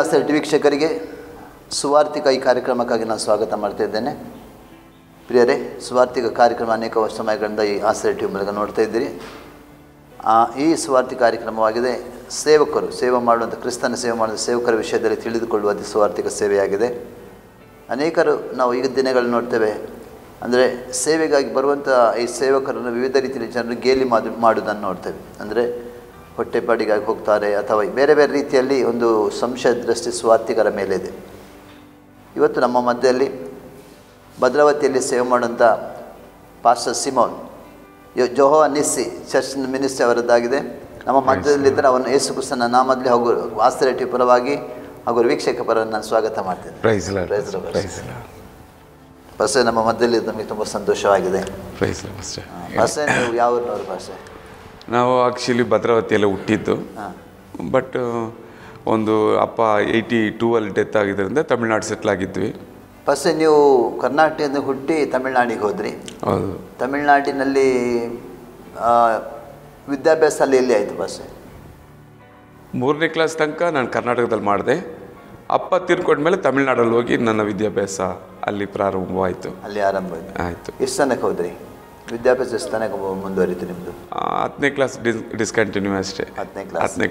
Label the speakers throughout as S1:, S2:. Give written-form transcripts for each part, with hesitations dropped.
S1: Asset ವೀಕ್ಷಕರಿಗೆ ಸುವಾರ್ತಿಕ ಈ ಕಾರ್ಯಕ್ರಮಕ್ಕಾಗಿ ನಾನು ಸ್ವಾಗತ ಮಾಡ್ತಾ ಇದ್ದೇನೆ. ಪ್ರಿಯರೇ, ಸುವಾರ್ತಿಕ ಕಾರ್ಯಕ್ರಮ ಅನೇಕ ಸಮಯಗಳಿಂದ ಈ ಆಸೆಟ್ ಮೂಲಕ ನೋಡ್ತಾ ಇದ್ದೀರಿ. ಈ ಸುವಾರ್ತಿಕ ಕಾರ್ಯಕ್ರಮವಾಗಿದೆ. ಸೇವಕರು ಸೇವೆ ಮಾಡುವಂಥ, ಕ್ರಿಸ್ತನ ಸೇವೆ ಮಾಡುವಂಥ ಸೇವಕರ ವಿಷಯದಲ್ಲಿ ತಿಳಿದುಕೊಳ್ಳುವಂಥ ಸುವಾರ್ತಿಕ ಸೇವೆಯಾಗಿದೆ. ಅನೇಕರು ನಾವು ಈಗ ದಿನಗಳಲ್ಲಿ ನೋಡ್ತೇವೆ, ಅಂದರೆ ಸೇವೆಗಾಗಿ ಬರುವಂಥ ಈ ಸೇವಕರನ್ನು ವಿವಿಧ ರೀತಿಯಲ್ಲಿ ಜನರು ಗೇಲಿ ಮಾಡುವುದನ್ನು ನೋಡ್ತೇವೆ. ಅಂದರೆ ಹೊಟ್ಟೆಪಾಡಿಗಾಗಿ ಹೋಗ್ತಾರೆ ಅಥವಾ ಬೇರೆ ಬೇರೆ ರೀತಿಯಲ್ಲಿ ಒಂದು ಸಂಶಯ ದೃಷ್ಟಿ ಸುವಾರ್ತಿಕರ ಮೇಲೆ ಇದೆ. ಇವತ್ತು ನಮ್ಮ ಮಧ್ಯದಲ್ಲಿ ಭದ್ರಾವತಿಯಲ್ಲಿ ಸೇವೆ ಮಾಡುವಂಥ pastor Simon Zoho Nissi church ministry ಅವರದ್ದಾಗಿದೆ. ನಮ್ಮ ಮಧ್ಯದಲ್ಲಿದ್ದರೆ ಅವನು ಯೇಸು ಕ್ರಿಸ್ತನ ನಾಮದಲ್ಲಿ ಹಾಗೂ ಆಸ್ತಿರೇಟಿ ಪರವಾಗಿ ಹಾಗೂ ವೀಕ್ಷಕ ಪರವಾಗಿ ನಾನು ಸ್ವಾಗತ ಮಾಡ್ತೇನೆ. ಪಾಸ್ಟರ್, ನಮ್ಮ ಮಧ್ಯದಲ್ಲಿ ನಮಗೆ ತುಂಬ ಸಂತೋಷವಾಗಿದೆ. ಪಾಸ್ಟರ್, ನೀವು ಯಾವ ಊರಿನವರು ಪಾಸ್ಟರ್?
S2: ನಾವು ಆ್ಯಕ್ಚುಲಿ ಭದ್ರಾವತಿಯಲ್ಲೇ ಹುಟ್ಟಿದ್ದು, ಬಟ್ ಒಂದು ಅಪ್ಪ 82 ಡೆತ್ ಆಗಿದ್ದರಿಂದ ತಮಿಳ್ನಾಡು ಸೆಟ್ಲ್ ಆಗಿದ್ವಿ.
S1: ಫಸ್ಟ್ ನೀವು ಕರ್ನಾಟಕದಿಂದ ಹುಟ್ಟಿ ತಮಿಳ್ನಾಡಿಗೆ ಹೋದ್ರಿ.
S2: ಹೌದು.
S1: ತಮಿಳ್ನಾಡಿನಲ್ಲಿ ವಿದ್ಯಾಭ್ಯಾಸ ಅಲ್ಲಿ ಎಲ್ಲಿ ಆಯಿತು ಫಸ್ಟ್?
S2: 3ನೇ ಕ್ಲಾಸ್ ತನಕ ನಾನು ಕರ್ನಾಟಕದಲ್ಲಿ ಮಾಡಿದೆ. ಅಪ್ಪ ತೀರ್ಕೊಂಡ್ಮೇಲೆ ತಮಿಳ್ನಾಡಲ್ಲಿ ಹೋಗಿ ನನ್ನ ವಿದ್ಯಾಭ್ಯಾಸ ಅಲ್ಲಿ ಪ್ರಾರಂಭವಾಯಿತು.
S1: ಅಲ್ಲಿ ಆರಂಭ
S2: ಆಯಿತು.
S1: ಎಷ್ಟು ತನಕ ಹೋದ್ರಿ ವಿದ್ಯಾಭ್ಯಾಸ? ಎಷ್ಟು ತನಕ ಮುಂದುವರಿತು ನಿಮ್ಮದು?
S2: 10ನೇ ಕ್ಲಾಸ್ ಡಿಸ್ಕಂಟಿನ್ಯೂ ಅಷ್ಟೇ. 10ನೇ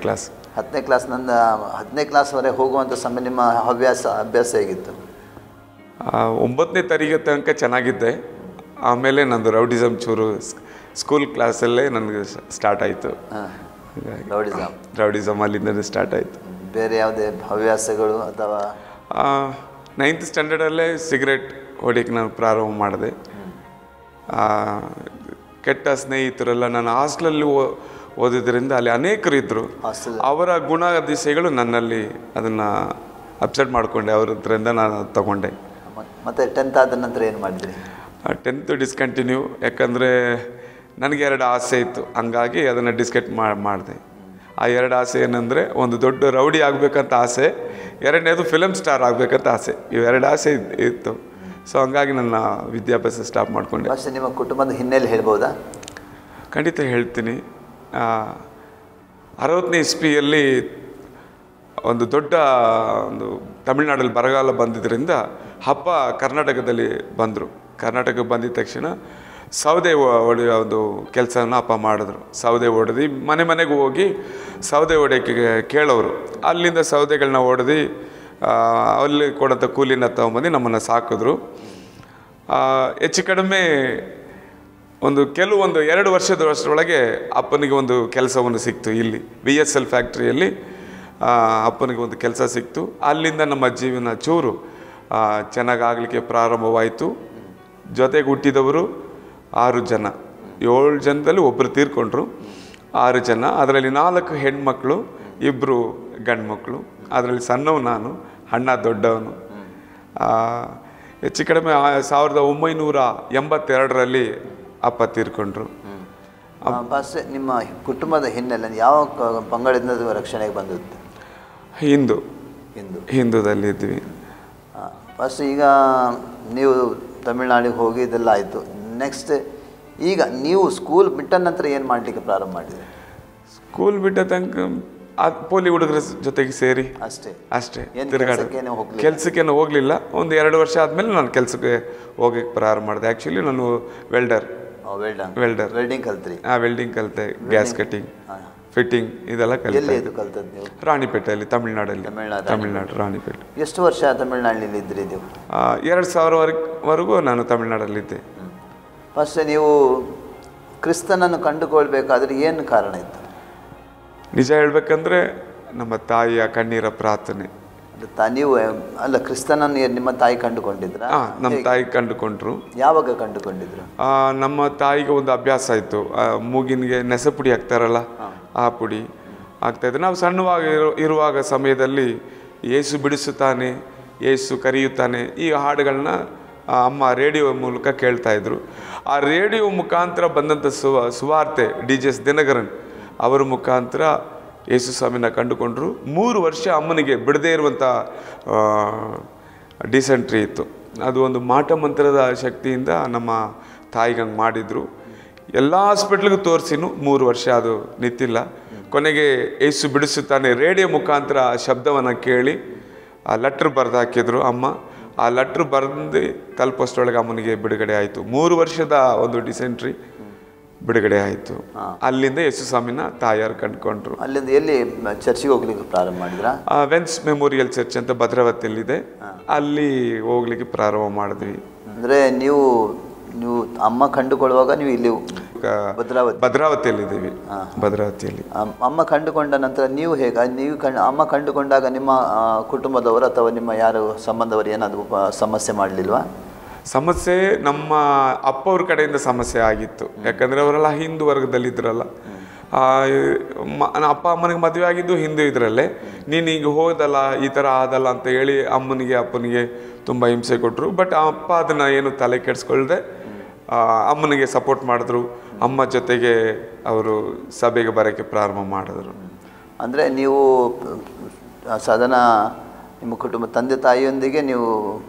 S2: ಕ್ಲಾಸ್
S1: ನಂದು 10ನೇ ಕ್ಲಾಸ್ವರೆಗೆ ಹೋಗುವಂಥ ಸಮಯ ನಿಮ್ಮ ಅಭ್ಯಾಸ ಹೇಗಿತ್ತು?
S2: 9ನೇ ತರಗತಿ ತನಕ ಚೆನ್ನಾಗಿದ್ದೆ. ಆಮೇಲೆ ನಂದು ರೌಡಿಸಮ್ ಚೂರು ಸ್ಕೂಲ್ ಕ್ಲಾಸಲ್ಲೇ ನನಗೆ ಸ್ಟಾರ್ಟ್ ಆಯಿತು. ರೌಡಿಸಮ್ ಅಲ್ಲಿಂದಲೇ ಸ್ಟಾರ್ಟ್ ಆಯಿತು.
S1: ಬೇರೆ ಯಾವುದೇ ಹವ್ಯಾಸಗಳು ಅಥವಾ?
S2: 9th ಸ್ಟ್ಯಾಂಡರ್ಡಲ್ಲೇ ಸಿಗರೇಟ್ ಹೊಡಿಯೋಕ್ಕೆ ನಾನು ಪ್ರಾರಂಭ ಮಾಡಿದೆ. ಕೆಟ್ಟ ಸ್ನೇಹಿತರೆಲ್ಲ ನಾನು ಹಾಸ್ಟೆಲಲ್ಲಿ ಓದಿದ್ರಿಂದ ಅಲ್ಲಿ ಅನೇಕರು ಇದ್ದರು. ಅವರ ಗುಣಾತಿಶಯಗಳು ನನ್ನಲ್ಲಿ ಅದನ್ನು ಅಪ್ಸೆಟ್ ಮಾಡಿಕೊಂಡೆ. ಅವ್ರ ಹತ್ರಿಂದ ನಾನು ತಗೊಂಡೆ.
S1: ಮತ್ತು 10th ಆದ ನಂತರ ಏನು ಮಾಡಿದ್ರಿ?
S2: 10th ಡಿಸ್ಕಂಟಿನ್ಯೂ, ಯಾಕಂದರೆ ನನಗೆ 2 ಆಸೆ ಇತ್ತು, ಹಂಗಾಗಿ ಅದನ್ನು ಮಾಡಿದೆ. ಆ 2 ಆಸೆ ಏನಂದರೆ, ಒಂದು ದೊಡ್ಡ ರೌಡಿ ಆಗಬೇಕಂತ ಆಸೆ, 2ನೇದು ಫಿಲಮ್ ಸ್ಟಾರ್ ಆಗಬೇಕಂತ ಆಸೆ. ಇವು 2 ಆಸೆ ಇತ್ತು. ಸೊ ಹಂಗಾಗಿ ನನ್ನ ವಿದ್ಯಾಭ್ಯಾಸ ಸ್ಟಾಪ್ ಮಾಡಿಕೊಂಡೆ.
S1: ಅಷ್ಟೇ. ನಿಮ್ಮ ಕುಟುಂಬದ ಹಿನ್ನೆಲೆ ಹೇಳ್ಬೋದಾ?
S2: ಖಂಡಿತ ಹೇಳ್ತೀನಿ. 60ನೇ ಇಸ್ವಿಯಲ್ಲಿ ಒಂದು ದೊಡ್ಡ ತಮಿಳ್ನಾಡಲ್ಲಿ ಬರಗಾಲ ಬಂದಿದ್ದರಿಂದ ಅಪ್ಪ ಕರ್ನಾಟಕದಲ್ಲಿ ಬಂದರು. ಕರ್ನಾಟಕಕ್ಕೆ ಬಂದಿದ ತಕ್ಷಣ ಸೌದೆ ಹೊಡೆಯೋ ಒಂದು ಕೆಲಸನ ಅಪ್ಪ ಮಾಡಿದ್ರು. ಸೌದೆ ಹೊಡೆದು ಮನೆಗೆ ಹೋಗಿ ಸೌದೆ ಹೊಡೆಯೋಕ್ಕೆ ಕೇಳೋರು. ಅಲ್ಲಿಂದ ಸೌದೆಗಳನ್ನ ಹೊಡೆದು ಅಲ್ಲಿ ಕೊಡೋಂಥ ಕೂಲಿನ ತೊಗೊಂಬಂದು ನಮ್ಮನ್ನು ಸಾಕಿದ್ರು. ಹೆಚ್ಚು ಕಡಿಮೆ ಒಂದು 2 ವರ್ಷದಷ್ಟರೊಳಗೆ ಅಪ್ಪನಿಗೆ ಒಂದು ಕೆಲಸವನ್ನು ಸಿಕ್ತು. ಇಲ್ಲಿ VSL ಫ್ಯಾಕ್ಟ್ರಿಯಲ್ಲಿ ಅಪ್ಪನಿಗೆ ಒಂದು ಕೆಲಸ ಸಿಕ್ತು. ಅಲ್ಲಿಂದ ನಮ್ಮ ಜೀವನ ಚೂರು ಚೆನ್ನಾಗಾಗಲಿಕ್ಕೆ ಪ್ರಾರಂಭವಾಯಿತು. ಜೊತೆಗೆ ಹುಟ್ಟಿದವರು 6 ಜನ. 7 ಜನದಲ್ಲಿ ಒಬ್ಬರು ತೀರ್ಕೊಂಡ್ರು. 6 ಜನ, ಅದರಲ್ಲಿ 4 ಹೆಣ್ಮಕ್ಳು, 2 ಗಂಡು ಮಕ್ಕಳು. ಅದರಲ್ಲಿ ಸಣ್ಣವು ನಾನು, ಅಣ್ಣ ದೊಡ್ಡವನು. ಹೆಚ್ಚು ಕಡಿಮೆ 1982ರಲ್ಲಿ ಅಪ್ಪ ತೀರ್ಕೊಂಡ್ರು.
S1: ಫಸ್ಟ್ ನಿಮ್ಮ ಕುಟುಂಬದ ಹಿನ್ನೆಲೆ ಯಾವ ಪಂಗಡದಿಂದ ರಕ್ಷಣೆಗೆ ಬಂದಿತ್ತು?
S2: ಹಿಂದೂದಲ್ಲಿದ್ವಿ.
S1: ಫಸ್ಟ್ ಈಗ ನೀವು ತಮಿಳ್ನಾಡಿಗೆ ಹೋಗಿ ಇದೆಲ್ಲ ಆಯಿತು. ನೆಕ್ಸ್ಟ್ ಈಗ ನೀವು ಸ್ಕೂಲ್ ಬಿಟ್ಟ ನಂತರ ಏನು ಮಾಡಲಿಕ್ಕೆ ಪ್ರಾರಂಭ ಮಾಡಿದ್ರಿ?
S2: ಸ್ಕೂಲ್ ಬಿಟ್ಟ ತನಕ ಪೋಲಿ ಹುಡುಗರ ಜೊತೆಗೆ ಸೇರಿ ಅಷ್ಟೇ ಕೆಲಸಕ್ಕೇನು ಹೋಗಲಿಲ್ಲ. ಒಂದು 2 ವರ್ಷ ಆದಮೇಲೆ ನಾನು ಕೆಲಸಕ್ಕೆ ಹೋಗೋಕ್ಕೆ ಪ್ರಾರಂಭ ಮಾಡಿದೆ. ಆ್ಯಕ್ಚುಲಿ ನಾನು ವೆಲ್ಡರ್
S1: ವೆಲ್ಡಿಂಗ್ ಕಲ್ತ್ರಿ?
S2: ವೆಲ್ಡಿಂಗ್ ಕಲಿತೆ. ಗ್ಯಾಸ್ ಕಟ್ಟಿಂಗ್, ಫಿಟ್ಟಿಂಗ್ ಇದೆಲ್ಲ ಕಲಿತೆ. ರಾಣಿಪೇಟೆಯಲ್ಲಿ, ತಮಿಳ್ನಾಡು ರಾಣಿಪೇಟೆ.
S1: ಎಷ್ಟು ವರ್ಷ ತಮಿಳ್ನಾಡಿನಲ್ಲಿ ಇದ್ರಿ ನೀವು?
S2: 2000ವರೆಗೂ ನಾನು ತಮಿಳ್ನಾಡಲ್ಲಿದ್ದೆ.
S1: ಫಸ್ಟ್ ನೀವು ಕ್ರಿಸ್ತನನ್ನು ಕಂಡುಕೊಳ್ಬೇಕಾದ್ರೆ ಏನು ಕಾರಣ ಇತ್ತು?
S2: ನಿಜ ಹೇಳ್ಬೇಕಂದ್ರೆ ನಮ್ಮ ತಾಯಿಯ ಕಣ್ಣೀರ ಪ್ರಾರ್ಥನೆ.
S1: ನೀವು ಅಲ್ಲ, ಕ್ರಿಸ್ತನನ್ನು ನಿಮ್ಮ ತಾಯಿ ಕಂಡುಕೊಂಡಿದ್ರ?
S2: ನಮ್ಮ ತಾಯಿ ಕಂಡುಕೊಂಡ್ರು.
S1: ಯಾವಾಗ ಕಂಡುಕೊಂಡಿದ್ರು?
S2: ನಮ್ಮ ತಾಯಿಗೆ ಒಂದು ಅಭ್ಯಾಸ ಆಯಿತು. ಮೂಗಿನಿಗೆ ನೆಸಪುಡಿ ಹಾಕ್ತಾರಲ್ಲ, ಆ ಪುಡಿ ಆಗ್ತಾಯಿತ್ತು. ನಾವು ಸಣ್ಣವಾಗಿ ಇರುವಾಗ ಸಮಯದಲ್ಲಿ ಏಸು ಬಿಡಿಸುತ್ತಾನೆ, ಏಸು ಕರೆಯುತ್ತಾನೆ, ಈ ಹಾಡುಗಳನ್ನ ಅಮ್ಮ ರೇಡಿಯೋ ಮೂಲಕ ಕೇಳ್ತಾಯಿದ್ರು. ಆ ರೇಡಿಯೋ ಮುಖಾಂತರ ಬಂದಂಥ ಸುವಾರ್ತೆ DJ ದಿನಕರನ್ ಅವರ ಮುಖಾಂತರ ಯೇಸು ಸ್ವಾಮಿನ ಕಂಡುಕೊಂಡ್ರು. 3 ವರ್ಷ ಅಮ್ಮನಿಗೆ ಬಿಡದೇ ಇರುವಂಥ ಡಿಸೆಂಟ್ರಿ ಇತ್ತು. ಅದು ಒಂದು ಮಾಟ ಮಂತ್ರದ ಶಕ್ತಿಯಿಂದ ನಮ್ಮ ತಾಯಿಗೆ ಹಂಗೆ ಮಾಡಿದರು. ಎಲ್ಲ ಹಾಸ್ಪಿಟ್ಲಿಗೂ ತೋರಿಸಿನೂ 3 ವರ್ಷ ಅದು ನಿಂತಿಲ್ಲ. ಕೊನೆಗೆ ಯೇಸು ಬಿಡಿಸುತ್ತಾನೆ ರೇಡಿಯೋ ಮುಖಾಂತರ ಶಬ್ದವನ್ನು ಕೇಳಿ ಆ ಲೆಟ್ರ್ ಬರೆದು ಹಾಕಿದ್ರು ಅಮ್ಮ. ಆ ಲೆಟ್ರ್ ಬರೆದು ತಲುಪೋಷ್ಟರೊಳಗೆ ಅಮ್ಮನಿಗೆ ಬಿಡುಗಡೆ ಆಯಿತು. 3 ವರ್ಷದ ಒಂದು ಡಿಸೆಂಟ್ರಿ ಬಿಡುಗಡೆ ಆಯಿತು. ಅಲ್ಲಿಂದ ಯೇಸು ಸ್ವಾಮಿನ ತಾಯಾರು ಕಂಡುಕೊಂಡ್ರು.
S1: ಅಲ್ಲಿಂದ ಎಲ್ಲಿ ಚರ್ಚಿಗೆ ಹೋಗ್ಲಿಕ್ಕೆ ಪ್ರಾರಂಭ ಮಾಡಿದ್ರ?
S2: ವೆನ್ಸ್ ಮೆಮೋರಿಯಲ್ ಚರ್ಚ್ ಅಂತ ಭದ್ರಾವತಿಯಲ್ಲಿದೆ, ಅಲ್ಲಿ ಹೋಗ್ಲಿಕ್ಕೆ ಪ್ರಾರಂಭ ಮಾಡಿದ್ವಿ.
S1: ಅಂದರೆ ನೀವು ಅಮ್ಮ ಕಂಡುಕೊಳ್ಳುವಾಗ ನೀವು ಇಲ್ಲಿ
S2: ಭದ್ರಾವತಿಯಲ್ಲಿದ್ದೀವಿ. ಭದ್ರಾವತಿಯಲ್ಲಿ
S1: ಅಮ್ಮ ಕಂಡುಕೊಂಡ ನಂತರ ನೀವು ಹೇಗೆ ಅಮ್ಮ ಕಂಡುಕೊಂಡಾಗ ನಿಮ್ಮ ಕುಟುಂಬದವರು ಅಥವಾ ನಿಮ್ಮ ಯಾರು ಸಂಬಂಧವರು ಏನಾದರೂ ಸಮಸ್ಯೆ ಮಾಡಲಿಲ್ವಾ?
S2: ಸಮಸ್ಯೆ ನಮ್ಮ ಅಪ್ಪ ಅವ್ರ ಕಡೆಯಿಂದ ಸಮಸ್ಯೆ ಆಗಿತ್ತು. ಯಾಕಂದರೆ ಅವರೆಲ್ಲ ಹಿಂದೂ ವರ್ಗದಲ್ಲಿದ್ದರಲ್ಲ. ಅಪ್ಪ ಅಮ್ಮನಿಗೆ ಮದುವೆ ಆಗಿದ್ದು ಹಿಂದೂ ಇದರಲ್ಲೇ. ನೀನು ಈಗ ಹೋದಲ್ಲ, ಈ ಥರ ಆದಲ್ಲ ಅಂತ ಹೇಳಿ ಅಮ್ಮನಿಗೆ ಅಪ್ಪನಿಗೆ ತುಂಬ ಹಿಂಸೆ ಕೊಟ್ಟರು. ಬಟ್ ಅಪ್ಪ ಅದನ್ನು ಏನು ತಲೆ ಕೆಡಿಸ್ಕೊಳ್ದೆ ಅಮ್ಮನಿಗೆ ಸಪೋರ್ಟ್ ಮಾಡಿದ್ರು. ಅಮ್ಮ ಜೊತೆಗೆ ಅವರು ಸಭೆಗೆ ಬರೋಕ್ಕೆ ಪ್ರಾರಂಭ ಮಾಡಿದ್ರು.
S1: ಅಂದರೆ ನೀವು ಸಾಧಾರಣ ನಿಮ್ಮ ಕುಟುಂಬ ತಂದೆ ತಾಯಿಯೊಂದಿಗೆ ನೀವು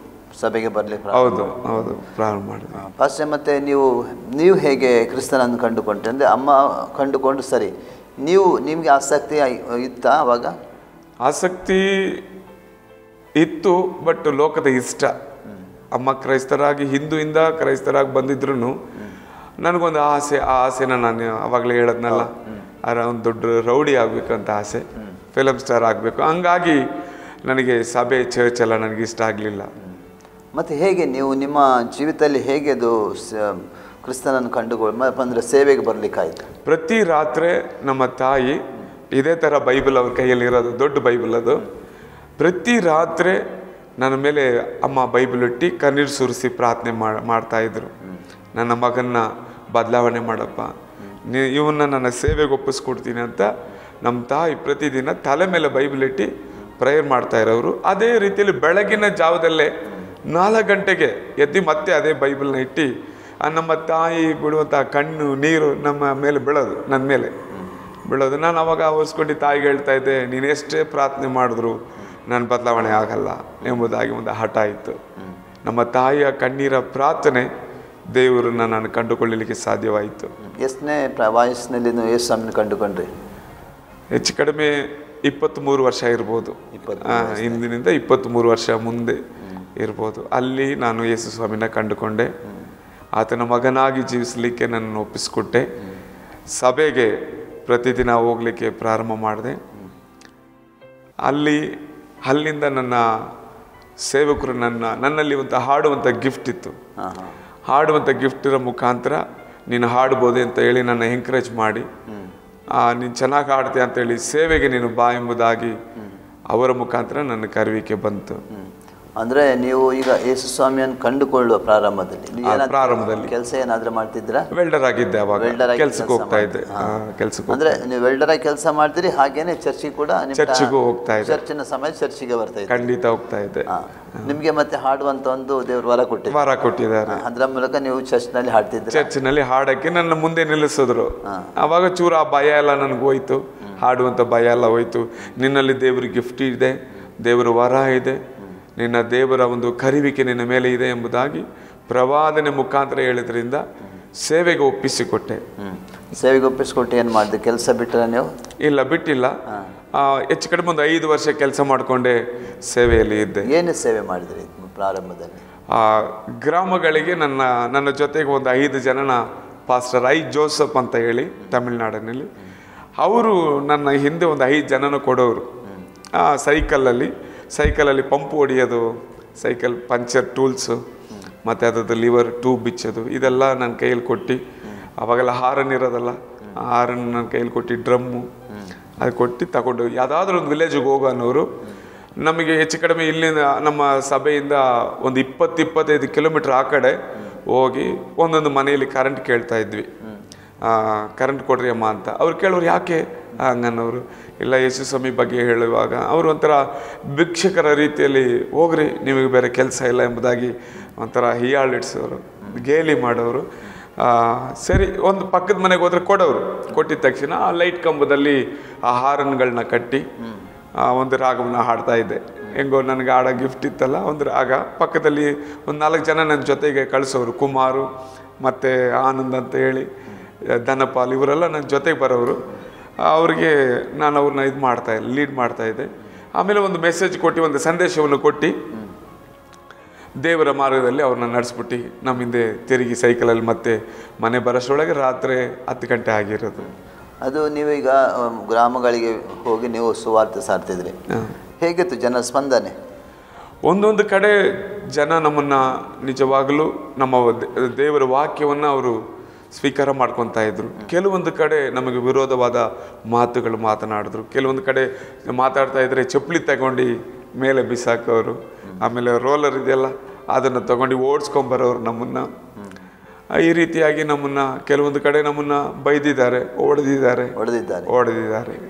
S1: ಸಭೆಗೆ ಬರಲಿಕ್ಕೆ?
S2: ಹೌದು ಹೌದು, ಪ್ರಾರಂಭ ಮಾಡಿದ್ವಿ.
S1: ಫಸ್ಟ್ ಮತ್ತು ನೀವು ಹೇಗೆ ಕ್ರಿಸ್ತನನ್ನು ಕಂಡುಕೊಂಡ್ರೆ? ಅಂದರೆ ಅಮ್ಮ ಕಂಡುಕೊಂಡು ಸರಿ, ನಿಮಗೆ ಆಸಕ್ತಿ ಇತ್ತಾ ಅವಾಗ?
S2: ಆಸಕ್ತಿ ಇತ್ತು, ಬಟ್ ಲೋಕದ ಇಷ್ಟ. ಅಮ್ಮ ಕ್ರೈಸ್ತರಾಗಿ ಹಿಂದೂಯಿಂದ ಕ್ರೈಸ್ತರಾಗಿ ಬಂದಿದ್ರು ನನಗೊಂದು ಆಸೆ. ಆ ಆಸೆನ ನಾನು ಅವಾಗಲೇ ಹೇಳದ್ನಲ್ಲ, ಒಂದು ದೊಡ್ಡ ರೌಡಿ ಆಗಬೇಕಂತ ಆಸೆ, ಫಿಲಮ್ ಸ್ಟಾರ್ ಆಗಬೇಕು. ಹಂಗಾಗಿ ನನಗೆ ಸಭೆ ಚರ್ಚ್ ಎಲ್ಲ ನನಗೆ ಇಷ್ಟ ಆಗಲಿಲ್ಲ.
S1: ಮತ್ತು ಹೇಗೆ ನೀವು ನಿಮ್ಮ ಜೀವಿತದಲ್ಲಿ ಹೇಗೆ ಅದು ಕ್ರಿಸ್ತನನ್ನು ಅಂದರೆ ಸೇವೆಗೆ ಬರಲಿಕ್ಕಾಯ್ತು?
S2: ಪ್ರತಿ ರಾತ್ರಿ ನಮ್ಮ ತಾಯಿ ಇದೇ ಥರ ಬೈಬಲ್ ಅವ್ರ ಕೈಯಲ್ಲಿ ಇರೋದು, ದೊಡ್ಡ ಬೈಬಲ್ ಅದು. ಪ್ರತಿ ರಾತ್ರಿ ನನ್ನ ಮೇಲೆ ಅಮ್ಮ ಬೈಬಲ್ ಇಟ್ಟು ಕಣ್ಣೀರು ಸುರಿಸಿ ಪ್ರಾರ್ಥನೆ ಮಾಡ್ತಾಯಿದ್ರು. ನನ್ನ ಮಗನ್ನ ಬದಲಾವಣೆ ಮಾಡಪ್ಪ, ಇವನ್ನ ನನ್ನ ಸೇವೆಗೆ ಒಪ್ಪಿಸ್ಕೊಡ್ತೀನಿ ಅಂತ ನಮ್ಮ ತಾಯಿ ಪ್ರತಿದಿನ ತಲೆ ಮೇಲೆ ಬೈಬಲ್ ಇಟ್ಟು ಪ್ರೇಯರ್ ಮಾಡ್ತಾ ಇರೋರು. ಅದೇ ರೀತಿಯಲ್ಲಿ ಬೆಳಗಿನ ಜಾವದಲ್ಲೇ 4 ಗಂಟೆಗೆ ಎದ್ದು ಮತ್ತೆ ಅದೇ ಬೈಬಲ್ನ ಇಟ್ಟು ನಮ್ಮ ತಾಯಿ ಬಿಡುವಂಥ ಕಣ್ಣು ನೀರು ನಮ್ಮ ಮೇಲೆ ಬೀಳೋದು, ನನ್ನ ಮೇಲೆ ಬೀಳೋದು. ನಾನು ಅವಾಗ ಅವರ್ಸ್ಕೊಂಡು ತಾಯಿಗೆ ಹೇಳ್ತಾ ಇದ್ದೆ, ನೀನು ಎಷ್ಟೇ ಪ್ರಾರ್ಥನೆ ಮಾಡಿದ್ರು ನನ್ನ ಬದಲಾವಣೆ ಆಗಲ್ಲ ಎಂಬುದಾಗಿ ಒಂದು ಹಠ ಇತ್ತು. ನಮ್ಮ ತಾಯಿಯ ಕಣ್ಣೀರ ಪ್ರಾರ್ಥನೆ ದೇವರನ್ನ ನಾನು ಕಂಡುಕೊಳ್ಳಲಿಕ್ಕೆ ಸಾಧ್ಯವಾಯಿತು.
S1: ಎಷ್ಟನೇ ವಯಸ್ಸಿನಲ್ಲಿ ನೀವು ಯೇಸು ಸ್ವಾಮಿನ ಕಂಡುಕೊಂಡ್ರಿ?
S2: ಹೆಚ್ಚು ಕಡಿಮೆ 23 ವರ್ಷ ಇರ್ಬೋದು. ಹಿಂದಿನಿಂದ 23 ವರ್ಷ ಮುಂದೆ ಇರ್ಬೋದು. ಅಲ್ಲಿ ನಾನು ಯೇಸು ಸ್ವಾಮಿನ ಕಂಡುಕೊಂಡೆ. ಆತನ ಮಗನಾಗಿ ಜೀವಿಸಲಿಕ್ಕೆ ನನ್ನನ್ನು ಒಪ್ಪಿಸಿಕೊಟ್ಟೆ. ಸಭೆಗೆ ಪ್ರತಿದಿನ ಹೋಗಲಿಕ್ಕೆ ಪ್ರಾರಂಭ ಮಾಡಿದೆ. ಅಲ್ಲಿಂದ ನನ್ನ ಸೇವಕರು ನನ್ನಲ್ಲಿ ಒಂದು ಹಾಡುವಂಥ ಗಿಫ್ಟ್ ಇತ್ತು. ಹಾಡುವಂಥ ಗಿಫ್ಟಿರ ಮುಖಾಂತರ ನೀನು ಹಾಡ್ಬೋದೆ ಅಂತ ಹೇಳಿ ನನ್ನ ಎಂಕರೇಜ್ ಮಾಡಿ, ನೀನು ಚೆನ್ನಾಗಿ ಹಾಡ್ತೀಯ ಅಂತೇಳಿ ಸೇವೆಗೆ ನೀನು ಬಾ ಎಂಬುದಾಗಿ ಅವರ ಮುಖಾಂತರ ನನ್ನ ಕರೆಯುವಿಕೆ ಬಂತು.
S1: ಅಂದರೆ ನೀವು ಈಗ ಯೇಸು ಸ್ವಾಮಿಯನ್ನು ಕಂಡುಕೊಳ್ಳುವ ಪ್ರಾರಂಭದಲ್ಲಿ ಕೆಲಸ ಏನಾದರೂ ಮಾಡ್ತಿದ್ದೀರಾ?
S2: ವೆಲ್ಡರ್ ಆಗಿದ್ದೆ ಅವಾಗ, ಕೆಲಸಕ್ಕೆ ಹೋಗ್ತಾ ಇದ್ದೆ.
S1: ಅಂದರೆ ನೀವು ವೆಲ್ಡರ್ ಆಗಿ ಕೆಲಸ ಮಾಡ್ತೀರಿ, ಹಾಗೇನೆ ಚರ್ಚಿಗೆ ಕೂಡ
S2: ಚರ್ಚಿಗೂ ಹೋಗ್ತಾ ಇದ್ದೆ.
S1: ಚರ್ಚಿನ ಸಮಯ ಚರ್ಚಿಗೆ ಬರ್ತಾ ಇದ್ದೆ?
S2: ಖಂಡಿತ ಹೋಗ್ತಾ ಇದ್ದೆ.
S1: ನಿಮಗೆ ಮತ್ತೆ ಹಾಡುವಂತ ಒಂದು ದೇವರು ವರ ಕೊಟ್ಟಿದ್ದಾರೆ. ಅದರ ಮೂಲಕ ನೀವು ಚರ್ಚ್ನಲ್ಲಿ ಹಾಡ್ತಿದ್ರಿ?
S2: ಚರ್ಚ್ನಲ್ಲಿ ಹಾಡಕ್ಕೆ ನನ್ನ ಮುಂದೆ ನಿಲ್ಲಿಸಿದ್ರು. ಅವಾಗ ಚೂರು ಆ ಭಯ ಎಲ್ಲ ನನಗೆ ಹೋಯ್ತು, ಹಾಡುವಂಥ ಭಯ ಎಲ್ಲ ಹೋಯ್ತು. ನಿನ್ನಲ್ಲಿ ದೇವರ ಗಿಫ್ಟ್ ಇದೆ, ದೇವರ ವರ ಇದೆ, ನಿನ್ನ ದೇವರ ಒಂದು ಕರಿವಿಕೆ ನಿನ್ನ ಮೇಲೆ ಇದೆ ಎಂಬುದಾಗಿ ಪ್ರವಾದನೆ ಮುಖಾಂತರ ಹೇಳಿದ್ರಿಂದ ಸೇವೆಗೆ ಒಪ್ಪಿಸಿಕೊಟ್ಟೆ.
S1: ಸೇವೆಗೆ ಒಪ್ಪಿಸಿಕೊಟ್ಟು ಏನು ಮಾಡಿದೆ? ಕೆಲಸ ಬಿಟ್ಟರೆ ನೀವು?
S2: ಇಲ್ಲ, ಬಿಟ್ಟಿಲ್ಲ. ಹೆಚ್ಚು ಕಡಿಮೆ ಒಂದು 5 ವರ್ಷ ಕೆಲಸ ಮಾಡಿಕೊಂಡೆ ಸೇವೆಯಲ್ಲಿ ಇದ್ದೆ.
S1: ಏನು ಸೇವೆ ಮಾಡಿದ್ರಿ ಪ್ರಾರಂಭದಲ್ಲಿ?
S2: ಗ್ರಾಮಗಳಿಗೆ ನನ್ನ ಜೊತೆಗೆ ಒಂದು 5 ಜನನ ಪಾಸ್ಟರ್ ಜೋಸಫ್ ಅಂತ ಹೇಳಿ ತಮಿಳ್ನಾಡಿನಲ್ಲಿ, ಅವರು ನನ್ನ ಹಿಂದೆ ಒಂದು 5 ಜನನ ಕೊಡೋರು. ಸೈಕಲಲ್ಲಿ ಪಂಪ್ ಹೊಡಿಯೋದು, ಸೈಕಲ್ ಪಂಚರ್ ಟೂಲ್ಸು, ಮತ್ತು ಅದ್ರದ್ದು ಲಿವರ್ ಟ್ಯೂಬ್ ಬಿಚ್ಚೋದು, ಇದೆಲ್ಲ ನನ್ನ ಕೈಯಲ್ಲಿ ಕೊಟ್ಟು, ಅವಾಗೆಲ್ಲ ಹಾರನ್ ಇರೋದಲ್ಲ, ಹಾರನ್ ನನ್ನ ಕೈಯಲ್ಲಿ ಕೊಟ್ಟು ಡ್ರಮ್ಮು ಅದು ಕೊಟ್ಟು ತಗೊಂಡು ಯಾವುದಾದ್ರೂ ಒಂದು ವಿಲೇಜಿಗೆ ಹೋಗೋ ಅನ್ನೋರು. ನಮಗೆ ಹೆಚ್ಚು ಕಡಿಮೆ ಇಲ್ಲಿಂದ ನಮ್ಮ ಸಭೆಯಿಂದ ಒಂದು 20-25 ಕಿಲೋಮೀಟ್ರ್ ಆ ಕಡೆ ಹೋಗಿ ಒಂದೊಂದು ಮನೆಯಲ್ಲಿ ಕರೆಂಟ್ ಕೇಳ್ತಾ ಇದ್ವಿ. ಕರೆಂಟ್ ಕೊಡ್ರಿ ಅಮ್ಮ ಅಂತ. ಅವ್ರು ಕೇಳೋರು ಯಾಕೆ ಹಂಗನ್ನೋರು. ಇಲ್ಲ, ಯೇಸು ಸ್ವಾಮಿ ಬಗ್ಗೆ ಹೇಳುವಾಗ ಅವರು ಒಂಥರ ಭಿಕ್ಷಕರ ರೀತಿಯಲ್ಲಿ, ಹೋಗ್ರಿ ನಿಮಗೆ ಬೇರೆ ಕೆಲಸ ಇಲ್ಲ ಎಂಬುದಾಗಿ ಒಂಥರ ಹಿಯಾಳಿಡ್ಸೋರು, ಗೇಲಿ ಮಾಡೋರು. ಸರಿ, ಒಂದು ಪಕ್ಕದ ಮನೆಗೆ ಹೋದ್ರೆ ಕೊಟ್ಟಿದ ತಕ್ಷಣ ಆ ಲೈಟ್ ಕಂಬದಲ್ಲಿ ಆ ಹಾರನ್ಗಳನ್ನ ಕಟ್ಟಿ ಒಂದು ರಾಗವನ್ನು ಹಾಡ್ತಾ ಇದ್ದೆ. ಹೆಂಗೋ ನನಗೆ ಆಡೋ ಗಿಫ್ಟ್ ಇತ್ತಲ್ಲ, ಒಂದು ರಾಗ. ಪಕ್ಕದಲ್ಲಿ ಒಂದು 4 ಜನ ನನ್ನ ಜೊತೆಗೆ ಕಳಿಸೋರು, ಕುಮಾರು ಮತ್ತು ಆನಂದ್ ಅಂತ ಹೇಳಿ, ಧನಪಾಲ್, ಇವರೆಲ್ಲ ನನ್ನ ಜೊತೆಗೆ ಬರೋರು. ಅವ್ರಿಗೆ ನಾನು ಅವ್ರನ್ನ ಲೀಡ್ ಮಾಡ್ತಾಯಿದ್ದೆ. ಆಮೇಲೆ ಒಂದು ಮೆಸೇಜ್ ಕೊಟ್ಟು ಒಂದು ಸಂದೇಶವನ್ನು ಕೊಟ್ಟು ದೇವರ ಮಾರ್ಗದಲ್ಲಿ ಅವ್ರನ್ನ ನಡೆಸ್ಬಿಟ್ಟು ನಮ್ಮ ಹಿಂದೆ ತಿರುಗಿ ಸೈಕಲಲ್ಲಿ ಮತ್ತೆ ಮನೆ ಬರೋಷ್ಟರೊಳಗೆ ರಾತ್ರಿ 10 ಗಂಟೆ ಆಗಿರೋದು.
S1: ಅದು ನೀವೀಗ ಗ್ರಾಮಗಳಿಗೆ ಹೋಗಿ ನೀವು ಸುವಾರ್ತೆ ಸಾರ್ತಿದ್ರಿ, ಹೇಗಿತ್ತು ಜನ ಸ್ಪಂದನೆ?
S2: ಒಂದೊಂದು ಕಡೆ ಜನ ನಮ್ಮನ್ನು ನಿಜವಾಗಲೂ ನಮ್ಮ ದೇವರ ವಾಕ್ಯವನ್ನು ಅವರು ಸ್ವೀಕಾರ ಮಾಡ್ಕೊತಾ ಇದ್ರು. ಕೆಲವೊಂದು ಕಡೆ ನಮಗೆ ವಿರೋಧವಾದ ಮಾತುಗಳು ಮಾತನಾಡಿದ್ರು. ಕೆಲವೊಂದು ಕಡೆ ಮಾತಾಡ್ತಾ ಇದ್ರೆ ಚಪ್ಪಲಿ ತಗೊಂಡು ಮೇಲೆ ಬಿಸಾಕೋರು, ಆಮೇಲೆ ರೋಲರ್ ಇದೆಯಲ್ಲ ಅದನ್ನು ತಗೊಂಡು ಓಡಿಸ್ಕೊಂಬರೋರು ನಮ್ಮನ್ನು. ಈ ರೀತಿಯಾಗಿ ನಮ್ಮನ್ನು ಕೆಲವೊಂದು ಕಡೆ ನಮ್ಮನ್ನು ಬೈದಿದ್ದಾರೆ, ಹೊಡೆದಿದ್ದಾರೆ.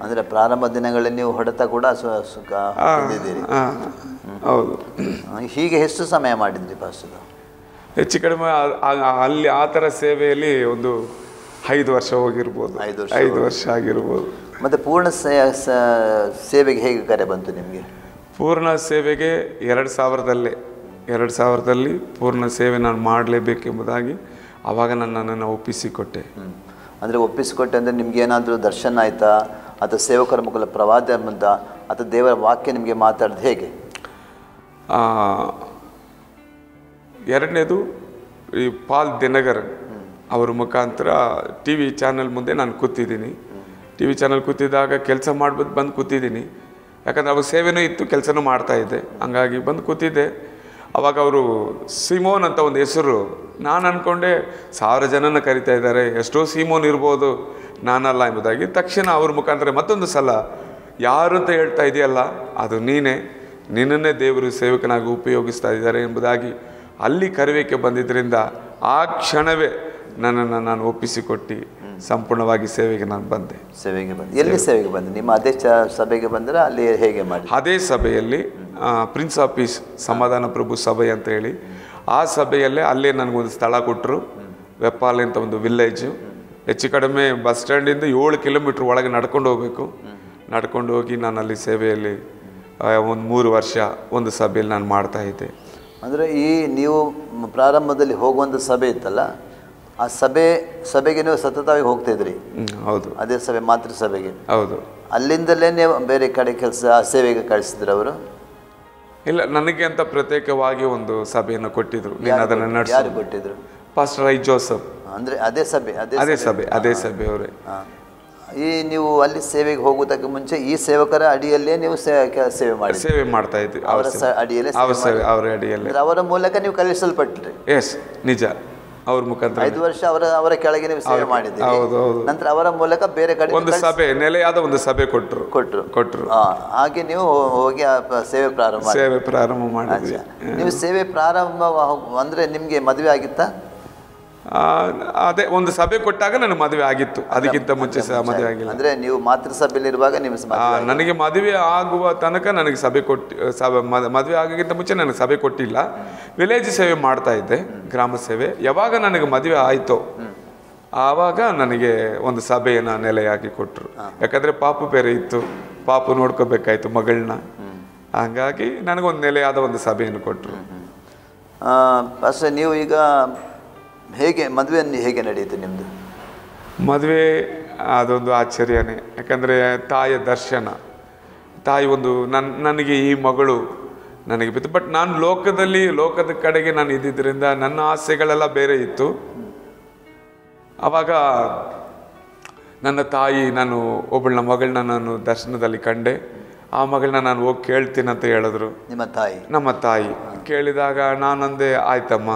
S1: ಅಂದರೆ ಪ್ರಾರಂಭ ದಿನಗಳಲ್ಲಿ ನೀವು ಹೊಡೆತ ಕೂಡ
S2: ಹೌದು.
S1: ಹೀಗೆ ಎಷ್ಟು ಸಮಯ ಮಾಡಿದ್ರಿ ಪಾಸ್ಟರ್?
S2: ಹೆಚ್ಚು ಕಡಿಮೆ ಅಲ್ಲಿ ಆ ಥರ ಸೇವೆಯಲ್ಲಿ ಒಂದು 5 ವರ್ಷ ಹೋಗಿರ್ಬೋದು, 5 ವರ್ಷ ಆಗಿರ್ಬೋದು.
S1: ಮತ್ತು ಪೂರ್ಣ ಸೇವೆಗೆ ಹೇಗೆ ಕರೆ ಬಂತು ನಿಮಗೆ?
S2: ಪೂರ್ಣ ಸೇವೆಗೆ 2000ರಲ್ಲಿ ಪೂರ್ಣ ಸೇವೆ ನಾನು ಮಾಡಲೇಬೇಕೆಂಬುದಾಗಿ ಆವಾಗ ನನ್ನನ್ನು ಒಪ್ಪಿಸಿಕೊಟ್ಟೆ.
S1: ಅಂದರೆ ಒಪ್ಪಿಸಿಕೊಟ್ಟೆ ಅಂದರೆ ನಿಮ್ಗೆ ಏನಾದರೂ ದರ್ಶನ ಆಯಿತಾ, ಅಥವಾ ಸೇವಕರ ಮುಖಲ ಪ್ರವಾದ ಅಂತ, ಅಥವಾ ದೇವರ ವಾಕ್ಯ ನಿಮಗೆ ಮಾತಾಡೋದು ಹೇಗೆ?
S2: ಎರಡನೇದು ಈ ಪಾಲ್ ದಿನಗರ್ ಅವ್ರ ಮುಖಾಂತರ ಟಿ ವಿ ಚಾನಲ್ ಮುಂದೆ ನಾನು ಕೂತಿದ್ದೀನಿ. ಟಿ ವಿ ಚಾನಲ್ ಕೂತಿದ್ದಾಗ ಕೆಲಸ ಮಾಡ್ಬೋದು ಬಂದು ಕೂತಿದ್ದೀನಿ. ಯಾಕಂದರೆ ಅವಾಗ ಸೇವೆನೂ ಇತ್ತು, ಕೆಲಸನೂ ಮಾಡ್ತಾಯಿದ್ದೆ. ಹಂಗಾಗಿ ಬಂದು ಕೂತಿದ್ದೆ. ಅವಾಗ ಅವರು ಸಿಮೋನ್ ಅಂತ ಒಂದು ಹೆಸರು, ನಾನು ಅಂದ್ಕೊಂಡೆ 1000 ಜನನ ಕರಿತಾ ಇದ್ದಾರೆ, ಎಷ್ಟೋ ಸಿಮೋನ್ ಇರ್ಬೋದು, ನಾನಲ್ಲ ಎಂಬುದಾಗಿ. ತಕ್ಷಣ ಅವ್ರ ಮುಖಾಂತರ ಮತ್ತೊಂದು ಸಲ ಯಾರು ಅಂತ ಹೇಳ್ತಾ ಇದೆಯಲ್ಲ ಅದು ನೀನೇ, ನಿನ್ನನ್ನೇ ದೇವರು ಸೇವಕನಾಗಿ ಉಪಯೋಗಿಸ್ತಾ ಇದ್ದಾರೆ ಎಂಬುದಾಗಿ ಅಲ್ಲಿ ಕರೆವೇಕೆ ಬಂದಿದ್ದರಿಂದ ಆ ಕ್ಷಣವೇ ನನ್ನನ್ನು ನಾನು ಒಪ್ಪಿಸಿಕೊಟ್ಟು ಸಂಪೂರ್ಣವಾಗಿ ಸೇವೆಗೆ ನಾನು ಬಂದೆ.
S1: ಎಲ್ಲಿ ಸೇವೆಗೆ ಬಂದೆ? ನಿಮ್ಮ ಅದೇ ಸಭೆಗೆ ಬಂದರೆ ಅಲ್ಲಿ ಹೇಗೆ ಮಾಡಿ?
S2: ಅದೇ ಸಭೆಯಲ್ಲಿ ಪ್ರಿನ್ಸ್ ಆಫ್ ಪೀಸ್ ಸಮಾಧಾನ ಪ್ರಭು ಸಭೆ ಅಂತ ಹೇಳಿ ಆ ಸಭೆಯಲ್ಲೇ ಅಲ್ಲೇ ನನಗೊಂದು ಸ್ಥಳ ಕೊಟ್ಟರು. ವೆಪ್ಪಾಲೆ ಅಂತ ಒಂದು ವಿಲೇಜು, ಹೆಚ್ಚು ಕಡಿಮೆ ಬಸ್ ಸ್ಟ್ಯಾಂಡಿಂದ 7 ಕಿಲೋಮೀಟ್ರ್ ಒಳಗೆ ನಡ್ಕೊಂಡು ಹೋಗಬೇಕು. ನಡ್ಕೊಂಡು ಹೋಗಿ ನಾನು ಅಲ್ಲಿ ಸೇವೆಯಲ್ಲಿ ಒಂದು 3 ವರ್ಷ ಒಂದು ಸಭೆಯಲ್ಲಿ ನಾನು ಮಾಡ್ತಾಯಿದ್ದೆ.
S1: ಅಂದರೆ ಈ ನೀವು ಪ್ರಾರಂಭದಲ್ಲಿ ಹೋಗುವಂಥ ಸಭೆ ಇತ್ತಲ್ಲ, ಆ ಸಭೆಗೆ ನೀವು ಸತತವಾಗಿ ಹೋಗ್ತಿದ್ರಿ?
S2: ಹೌದು.
S1: ಅದೇ ಸಭೆ, ಮಾತೃ ಸಭೆಗೆ?
S2: ಹೌದು.
S1: ಅಲ್ಲಿಂದಲೇ ನೀವು ಬೇರೆ ಕಡೆ ಕೆಲಸ ಸೇವೆಗೆ ಕಳಿಸಿದ್ರು ಅವರು?
S2: ಇಲ್ಲ, ನನಗೆ ಅಂತ ಪ್ರತ್ಯೇಕವಾಗಿ ಒಂದು ಸಭೆಯನ್ನು ಕೊಟ್ಟಿದ್ರು.
S1: ಯಾರು ಕೊಟ್ಟಿದ್ರು?
S2: Pastor I Joseph.
S1: ಅಂದರೆ ಅದೇ ಸಭೆ
S2: ಅವರೇ.
S1: ಈ ನೀವು ಅಲ್ಲಿ ಸೇವೆಗೆ ಹೋಗೋದಕ್ಕೆ ಮುಂಚೆ ಈ ಸೇವಕರ ಅಡಿಯಲ್ಲೇ ನೀವು ಸೇವೆ
S2: ಮಾಡ್ತಾ ಇದ್ವಿ.
S1: ಅವರ ಅಡಿಯಲ್ಲೇ,
S2: ಅವರ ಅಡಿಯಲ್ಲೇ,
S1: ಅವರ ಮೂಲಕ ನೀವು ಕಲಿಸಲ್ಪಟ್ರಿ.
S2: ಎಸ್, ನಿಜ. ಅವ್ರ ಮುಖಾಂತರ
S1: 5 ವರ್ಷ ಅವರ ಕೆಳಗೆ ನೀವು ಸೇವೆ ಮಾಡಿದ್ದೀರಿ. ನಂತರ ಅವರ ಮೂಲಕ ಬೇರೆ ಕಡೆ
S2: ಒಂದು ಸಭೆ, ನೆಲೆಯಾದ ಒಂದು ಸಭೆ ಕೊಟ್ಟರು.
S1: ಹಾಗೆ ನೀವು ಹೋಗಿ ಸೇವೆ ಪ್ರಾರಂಭ ಮಾಡಿದ್ರಿ. ನೀವು ಸೇವೆ ಪ್ರಾರಂಭ ಅಂದ್ರೆ ನಿಮ್ಗೆ ಮದುವೆ ಆಗಿತ್ತಾ?
S2: ಅದೇ ಒಂದು ಸಭೆ ಕೊಟ್ಟಾಗ ನನಗೆ ಮದುವೆ ಆಗಿತ್ತು. ಅದಕ್ಕಿಂತ ಮುಂಚೆ ಮದುವೆ ಆಗಿಲ್ಲ.
S1: ಅಂದ್ರೆ ನೀವು ಮಾತೃ ಸಭೆಯಲ್ಲಿರುವಾಗ
S2: ನನಗೆ ಮದುವೆ ಆಗುವ ತನಕ ನನಗೆ ಮದುವೆ ಆಗೋಕ್ಕಿಂತ ಮುಂಚೆ ನನಗೆ ಸಭೆ ಕೊಟ್ಟಿಲ್ಲ. ವಿಲೇಜ್ ಸೇವೆ ಮಾಡ್ತಾ ಇದ್ದೆ, ಗ್ರಾಮ ಸೇವೆ. ಯಾವಾಗ ನನಗೆ ಮದುವೆ ಆಯಿತೋ ಆವಾಗ ನನಗೆ ಒಂದು ಸಭೆಯನ್ನು ನೆಲೆಯಾಗಿ ಕೊಟ್ಟರು. ಯಾಕಂದರೆ ಪಾಪು ಬೇರೆ ಇತ್ತು, ಪಾಪು ನೋಡ್ಕೋಬೇಕಾಯ್ತು ಮಗಳನ್ನ. ಹಾಗಾಗಿ ನನಗೊಂದು ನೆಲೆಯಾದ ಒಂದು ಸಭೆಯನ್ನು ಕೊಟ್ಟರು.
S1: ಅಷ್ಟೇ. ನೀವು ಈಗ ಮದುವೆಯನ್ನು ಹೇಗೆ ನಡೆಯಿತು ನಿಮ್ಮದು?
S2: ಮದುವೆ ಅದೊಂದು ಆಶ್ಚರ್ಯನೇ. ಯಾಕಂದರೆ ತಾಯಿಯ ದರ್ಶನ, ತಾಯಿ ಒಂದು ನನಗೆ ಈ ಮಗಳು ನನಗೆ ಬಿತ್ತು. ಬಟ್ ನಾನು ಲೋಕದ ಕಡೆಗೆ ನಾನು ಇದ್ದಿದ್ದರಿಂದ ನನ್ನ ಆಸೆಗಳೆಲ್ಲ ಬೇರೆ ಇತ್ತು. ಆವಾಗ ನನ್ನ ತಾಯಿ, ನಾನು ಒಬ್ಬಳನ್ನ ಮಗಳನ್ನ ನಾನು ದರ್ಶನದಲ್ಲಿ ಕಂಡೆ. ಆ ಮಗಳನ್ನ ನಾನು ಹೋಗಿ ಕೇಳ್ತೀನಿ ಅಂತ ಹೇಳಿದ್ರು. ನಮ್ಮ ತಾಯಿ ಕೇಳಿದಾಗ ನಾನಂದೆ, ಆಯ್ತಮ್ಮ,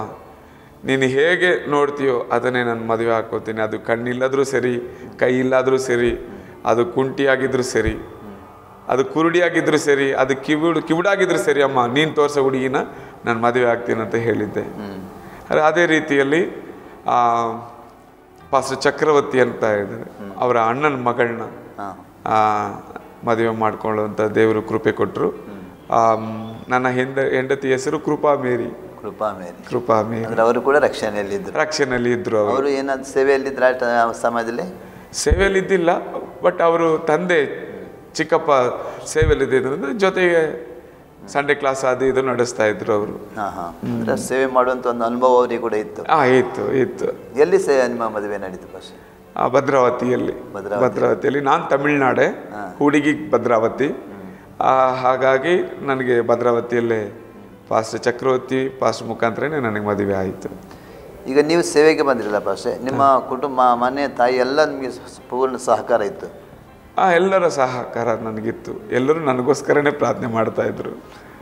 S2: ನೀನು ಹೇಗೆ ನೋಡ್ತೀಯೋ ಅದನ್ನೇ ನಾನು ಮದುವೆ ಹಾಕೋತೀನಿ. ಅದು ಕಣ್ಣಿಲ್ಲಾದರೂ ಸರಿ, ಕೈ ಇಲ್ಲಾದರೂ ಸರಿ, ಅದು ಕುಂಟಿಯಾಗಿದ್ದರೂ ಸರಿ, ಅದು ಕುರುಡಿಯಾಗಿದ್ದರೂ ಸರಿ, ಅದು ಕಿವುಡಾಗಿದ್ದರೂ ಸರಿ, ಅಮ್ಮ ನೀನು ತೋರಿಸೋ ಹುಡುಗಿನ ನಾನು ಮದುವೆ ಆಗ್ತೀನಿ ಅಂತ ಹೇಳಿದ್ದೆ. ಅದೇ ರೀತಿಯಲ್ಲಿ ಪಾಸ್ಟರ್ ಚಕ್ರವರ್ತಿ ಅಂತ ಇದ್ದಾರೆ, ಅವರ ಅಣ್ಣನ ಮಗಳನ್ನ ಮದುವೆ ಮಾಡ್ಕೊಳ್ಳುವಂಥ ದೇವರು ಕೃಪೆ ಕೊಟ್ಟರು. ನನ್ನ ಹೆಂಡತಿ ಹೆಸರು ಕೃಪಾ ಮೇರಿ.
S1: ಅವರು ಕೂಡ ರಕ್ಷಣೆಯಲ್ಲಿ ಇದ್ರು. ಅವರು ಏನಾದ್ರು ಸೇವೆಯಲ್ಲಿದ್ರ ಸಮಯದಲ್ಲಿ?
S2: ಸೇವೆಯಲ್ಲಿ ಇದ್ದಿಲ್ಲ, ಬಟ್ ಅವರು ತಂದೆ ಚಿಕ್ಕಪ್ಪ ಸೇವೆಯಲ್ಲಿದ್ದ ಜೊತೆಗೆ ಸಂಡೇ ಕ್ಲಾಸ್ ಅದು ಇದು ನಡೆಸ್ತಾ ಇದ್ರು ಅವರು.
S1: ಸೇವೆ ಮಾಡುವಂತ ಒಂದು ಅನುಭವ ಅವರಿಗೆ ಕೂಡ ಇತ್ತು?
S2: ಇತ್ತು.
S1: ಎಲ್ಲಿ ನಿಮ್ಮ ಮದುವೆ ನಡೀತು?
S2: ಭದ್ರಾವತಿಯಲ್ಲಿ. ನಾನು ತಮಿಳ್ನಾಡೆ, ಹುಡುಗಿ ಭದ್ರಾವತಿ. ಹಾಗಾಗಿ ನನಗೆ ಭದ್ರಾವತಿಯಲ್ಲೇ ಪಾಸ್ಟರ್ ಚಕ್ರವರ್ತಿ ಪಾಸ್ಟರ್ ಮುಖಾಂತರನೇ ನನಗೆ ಮದುವೆ ಆಯಿತು.
S1: ಈಗ ನೀವು ಸೇವೆಗೆ ಬಂದಿರಲ್ಲ ಪಾಸ್ಟೆ, ನಿಮ್ಮ ಕುಟುಂಬ ಮನೆ ತಾಯಿ ಎಲ್ಲ ನಿಮಗೆ ಪೂರ್ಣ ಸಹಕಾರ ಇತ್ತು?
S2: ಎಲ್ಲರ ಸಹಕಾರ ನನಗಿತ್ತು. ಎಲ್ಲರೂ ನನಗೋಸ್ಕರನೇ ಪ್ರಾರ್ಥನೆ ಮಾಡ್ತಾಯಿದ್ರು.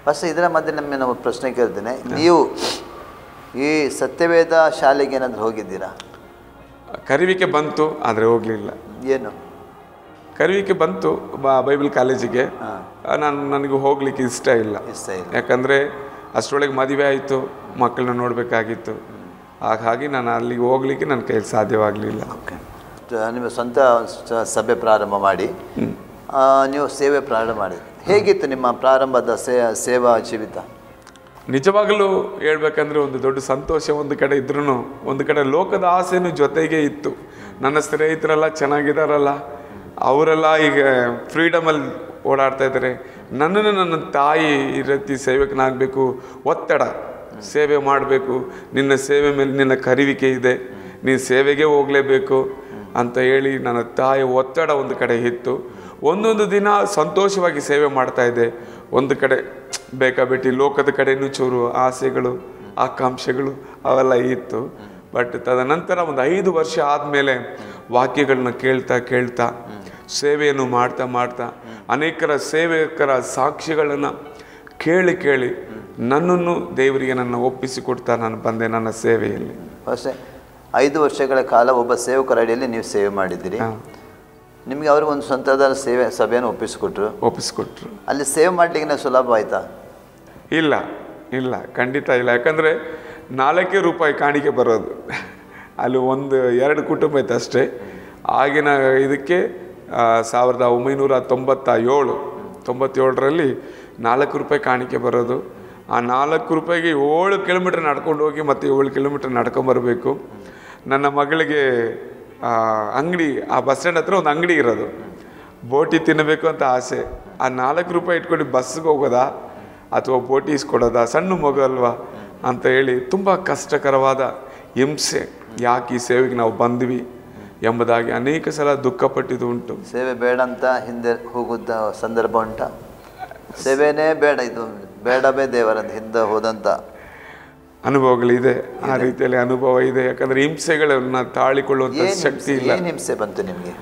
S1: ಪಾಸ್ಟೆ, ಇದರ ಮಧ್ಯೆ ನಾವು ಪ್ರಶ್ನೆ ಕೇಳ್ತೇನೆ, ನೀವು ಈ ಸತ್ಯವೇದ ಶಾಲೆಗೆ ಏನಾದರೂ ಹೋಗಿದ್ದೀರಾ?
S2: ಕರಿವಿಕೆ ಬಂತು, ಆದರೆ ಹೋಗಲಿಲ್ಲ.
S1: ಏನು
S2: ಕರಿವಿಕೆ ಬಂತು ಬೈಬಲ್ ಕಾಲೇಜಿಗೆ. ನನಗೆ ಹೋಗ್ಲಿಕ್ಕೆ ಇಷ್ಟ ಇಲ್ಲ. ಯಾಕಂದರೆ ಅಷ್ಟರೊಳಗೆ ಮದುವೆ ಆಯಿತು, ಮಕ್ಕಳನ್ನ ನೋಡಬೇಕಾಗಿತ್ತು. ಹಾಗಾಗಿ ನಾನು ಅಲ್ಲಿಗೆ ಹೋಗ್ಲಿಕ್ಕೆ ನನ್ನ ಕೈಯಲ್ಲಿ ಸಾಧ್ಯವಾಗಲಿಲ್ಲ.
S1: ಓಕೆ, ನಿಮ್ಮ ಸ್ವಂತ ಸಭೆ ಪ್ರಾರಂಭ ಮಾಡಿ ನೀವು ಸೇವೆ ಪ್ರಾರಂಭ ಮಾಡಿದ್ರಿ. ಹೇಗಿತ್ತು ನಿಮ್ಮ ಪ್ರಾರಂಭದ ಸೇವಾ ಜೀವಿತ?
S2: ನಿಜವಾಗಲೂ ಹೇಳ್ಬೇಕಂದ್ರೆ ಒಂದು ದೊಡ್ಡ ಸಂತೋಷ ಒಂದು ಕಡೆ ಇದ್ರೂ, ಒಂದು ಕಡೆ ಲೋಕದ ಆಸೆನೂ ಜೊತೆಗೆ ಇತ್ತು. ನನ್ನ ಸ್ನೇಹಿತರೆಲ್ಲ ಚೆನ್ನಾಗಿದ್ದಾರಲ್ಲ, ಅವರೆಲ್ಲ ಈಗ ಫ್ರೀಡಮಲ್ಲಿ ಓಡಾಡ್ತಾ ಇದ್ದಾರೆ. ನನ್ನನ್ನು ನನ್ನ ತಾಯಿ ಈ ರೀತಿ ಸೇವಕನಾಗಬೇಕು, ಒತ್ತಡ, ಸೇವೆ ಮಾಡಬೇಕು, ನಿನ್ನ ಸೇವೆ ಮೇಲೆ ನಿನ್ನ ಕರಿವಿಕೆ ಇದೆ, ನೀನು ಸೇವೆಗೆ ಹೋಗಲೇಬೇಕು ಅಂತ ಹೇಳಿ ನನ್ನ ತಾಯಿ ಒತ್ತಡ ಒಂದು ಕಡೆ ಇತ್ತು. ಒಂದೊಂದು ದಿನ ಸಂತೋಷವಾಗಿ ಸೇವೆ ಮಾಡ್ತಾಯಿದ್ದೆ. ಒಂದು ಕಡೆ ಬೇಕಾಬಿಟ್ಟು ಲೋಕದ ಕಡೆಯೂ ಚೂರು ಆಸೆಗಳು, ಆಕಾಂಕ್ಷೆಗಳು ಅವೆಲ್ಲ ಇತ್ತು. ಬಟ್ ತದನಂತರ ಒಂದು 5 ವರ್ಷ ಆದಮೇಲೆ ವಾಕ್ಯಗಳನ್ನ ಕೇಳ್ತಾ ಸೇವೆಯನ್ನು ಮಾಡ್ತಾ ಅನೇಕರ ಸೇವಕರ ಸಾಕ್ಷಿಗಳನ್ನು ಕೇಳಿ ನನ್ನನ್ನು ದೇವರಿಗೆ ನನ್ನ ಒಪ್ಪಿಸಿಕೊಡ್ತಾ ನಾನು ಬಂದೆ ನನ್ನ ಸೇವೆಯಲ್ಲಿ.
S1: ಅಷ್ಟೇ, 5 ವರ್ಷಗಳ ಕಾಲ ಒಬ್ಬ ಸೇವಕರ ಅಡಿಯಲ್ಲಿ ನೀವು ಸೇವೆ ಮಾಡಿದ್ದೀರಿ. ನಿಮಗೆ ಅವರು ಒಂದು ಸ್ವಂತದ ಸಭೆಯನ್ನು ಒಪ್ಪಿಸಿಕೊಟ್ರು. ಅಲ್ಲಿ ಸೇವೆ ಮಾಡಲಿಕ್ಕೆ ಸುಲಭ ಆಯಿತಾ?
S2: ಇಲ್ಲ, ಖಂಡಿತ ಇಲ್ಲ. ಯಾಕಂದರೆ 4 ರೂಪಾಯಿ ಕಾಣಿಕೆ ಬರೋದು. ಅಲ್ಲಿ 1-2 ಕುಟುಂಬ ಇತ್ತು ಅಷ್ಟೇ. ಆಗಿನ ಇದಕ್ಕೆ 1997ರಲ್ಲಿ 4 ರೂಪಾಯಿ ಕಾಣಿಕೆ ಬರೋದು. ಆ 4 ರೂಪಾಯಿಗೆ 7 ಕಿಲೋಮೀಟ್ರ್ ನಡ್ಕೊಂಡು ಹೋಗಿ ಮತ್ತು 7 ಕಿಲೋಮೀಟ್ರ್ ನಡ್ಕೊಂಬರ್ಬೇಕು. ನನ್ನ ಮಗಳಿಗೆ ಅಂಗಡಿ, ಆ ಬಸ್ ಸ್ಟ್ಯಾಂಡ್ ಹತ್ರ ಒಂದು ಅಂಗಡಿ ಇರೋದು, ಬೋಟಿ ತಿನ್ನಬೇಕು ಅಂತ ಆಸೆ. ಆ 4 ರೂಪಾಯಿ ಇಟ್ಕೊಂಡು ಬಸ್ಸಿಗೆ ಹೋಗೋದಾ ಅಥವಾ ಬೋಟಿ ಇಸ್ಕೊಡೋದಾ, ಸಣ್ಣ ಮಗು ಅಲ್ವಾ ಅಂತ ಹೇಳಿ ತುಂಬ ಕಷ್ಟಕರವಾದ ಹಿಂಸೆ. ಯಾಕೆ ಈ ಸೇವೆಗೆ ನಾವು ಬಂದ್ವಿ ಎಂಬುದಾಗಿ ಅನೇಕ ಸಲ ದುಃಖಪಟ್ಟಿದ್ದು ಉಂಟು.
S1: ಸೇವೆ ಬೇಡ ಅಂತ ಹಿಂದೆ ಹೋಗುತ್ತ ಸಂದರ್ಭ ಉಂಟ? ಸೇವೆನೇ ಬೇಡ, ಇದು ಬೇಡವೇ ದೇವರಂತ ಹಿಂದೆ ಹೋದಂಥ
S2: ಅನುಭವಗಳಿದೆ. ಆ ರೀತಿಯಲ್ಲಿ ಅನುಭವ ಇದೆ. ಯಾಕಂದರೆ ಹಿಂಸೆಗಳನ್ನ ತಾಳಿಕೊಳ್ಳುವಂಥ ಶಕ್ತಿ ಇಲ್ಲ.
S1: ಏನು ಹಿಂಸೆ ಬಂತು ನಿಮಗೆ?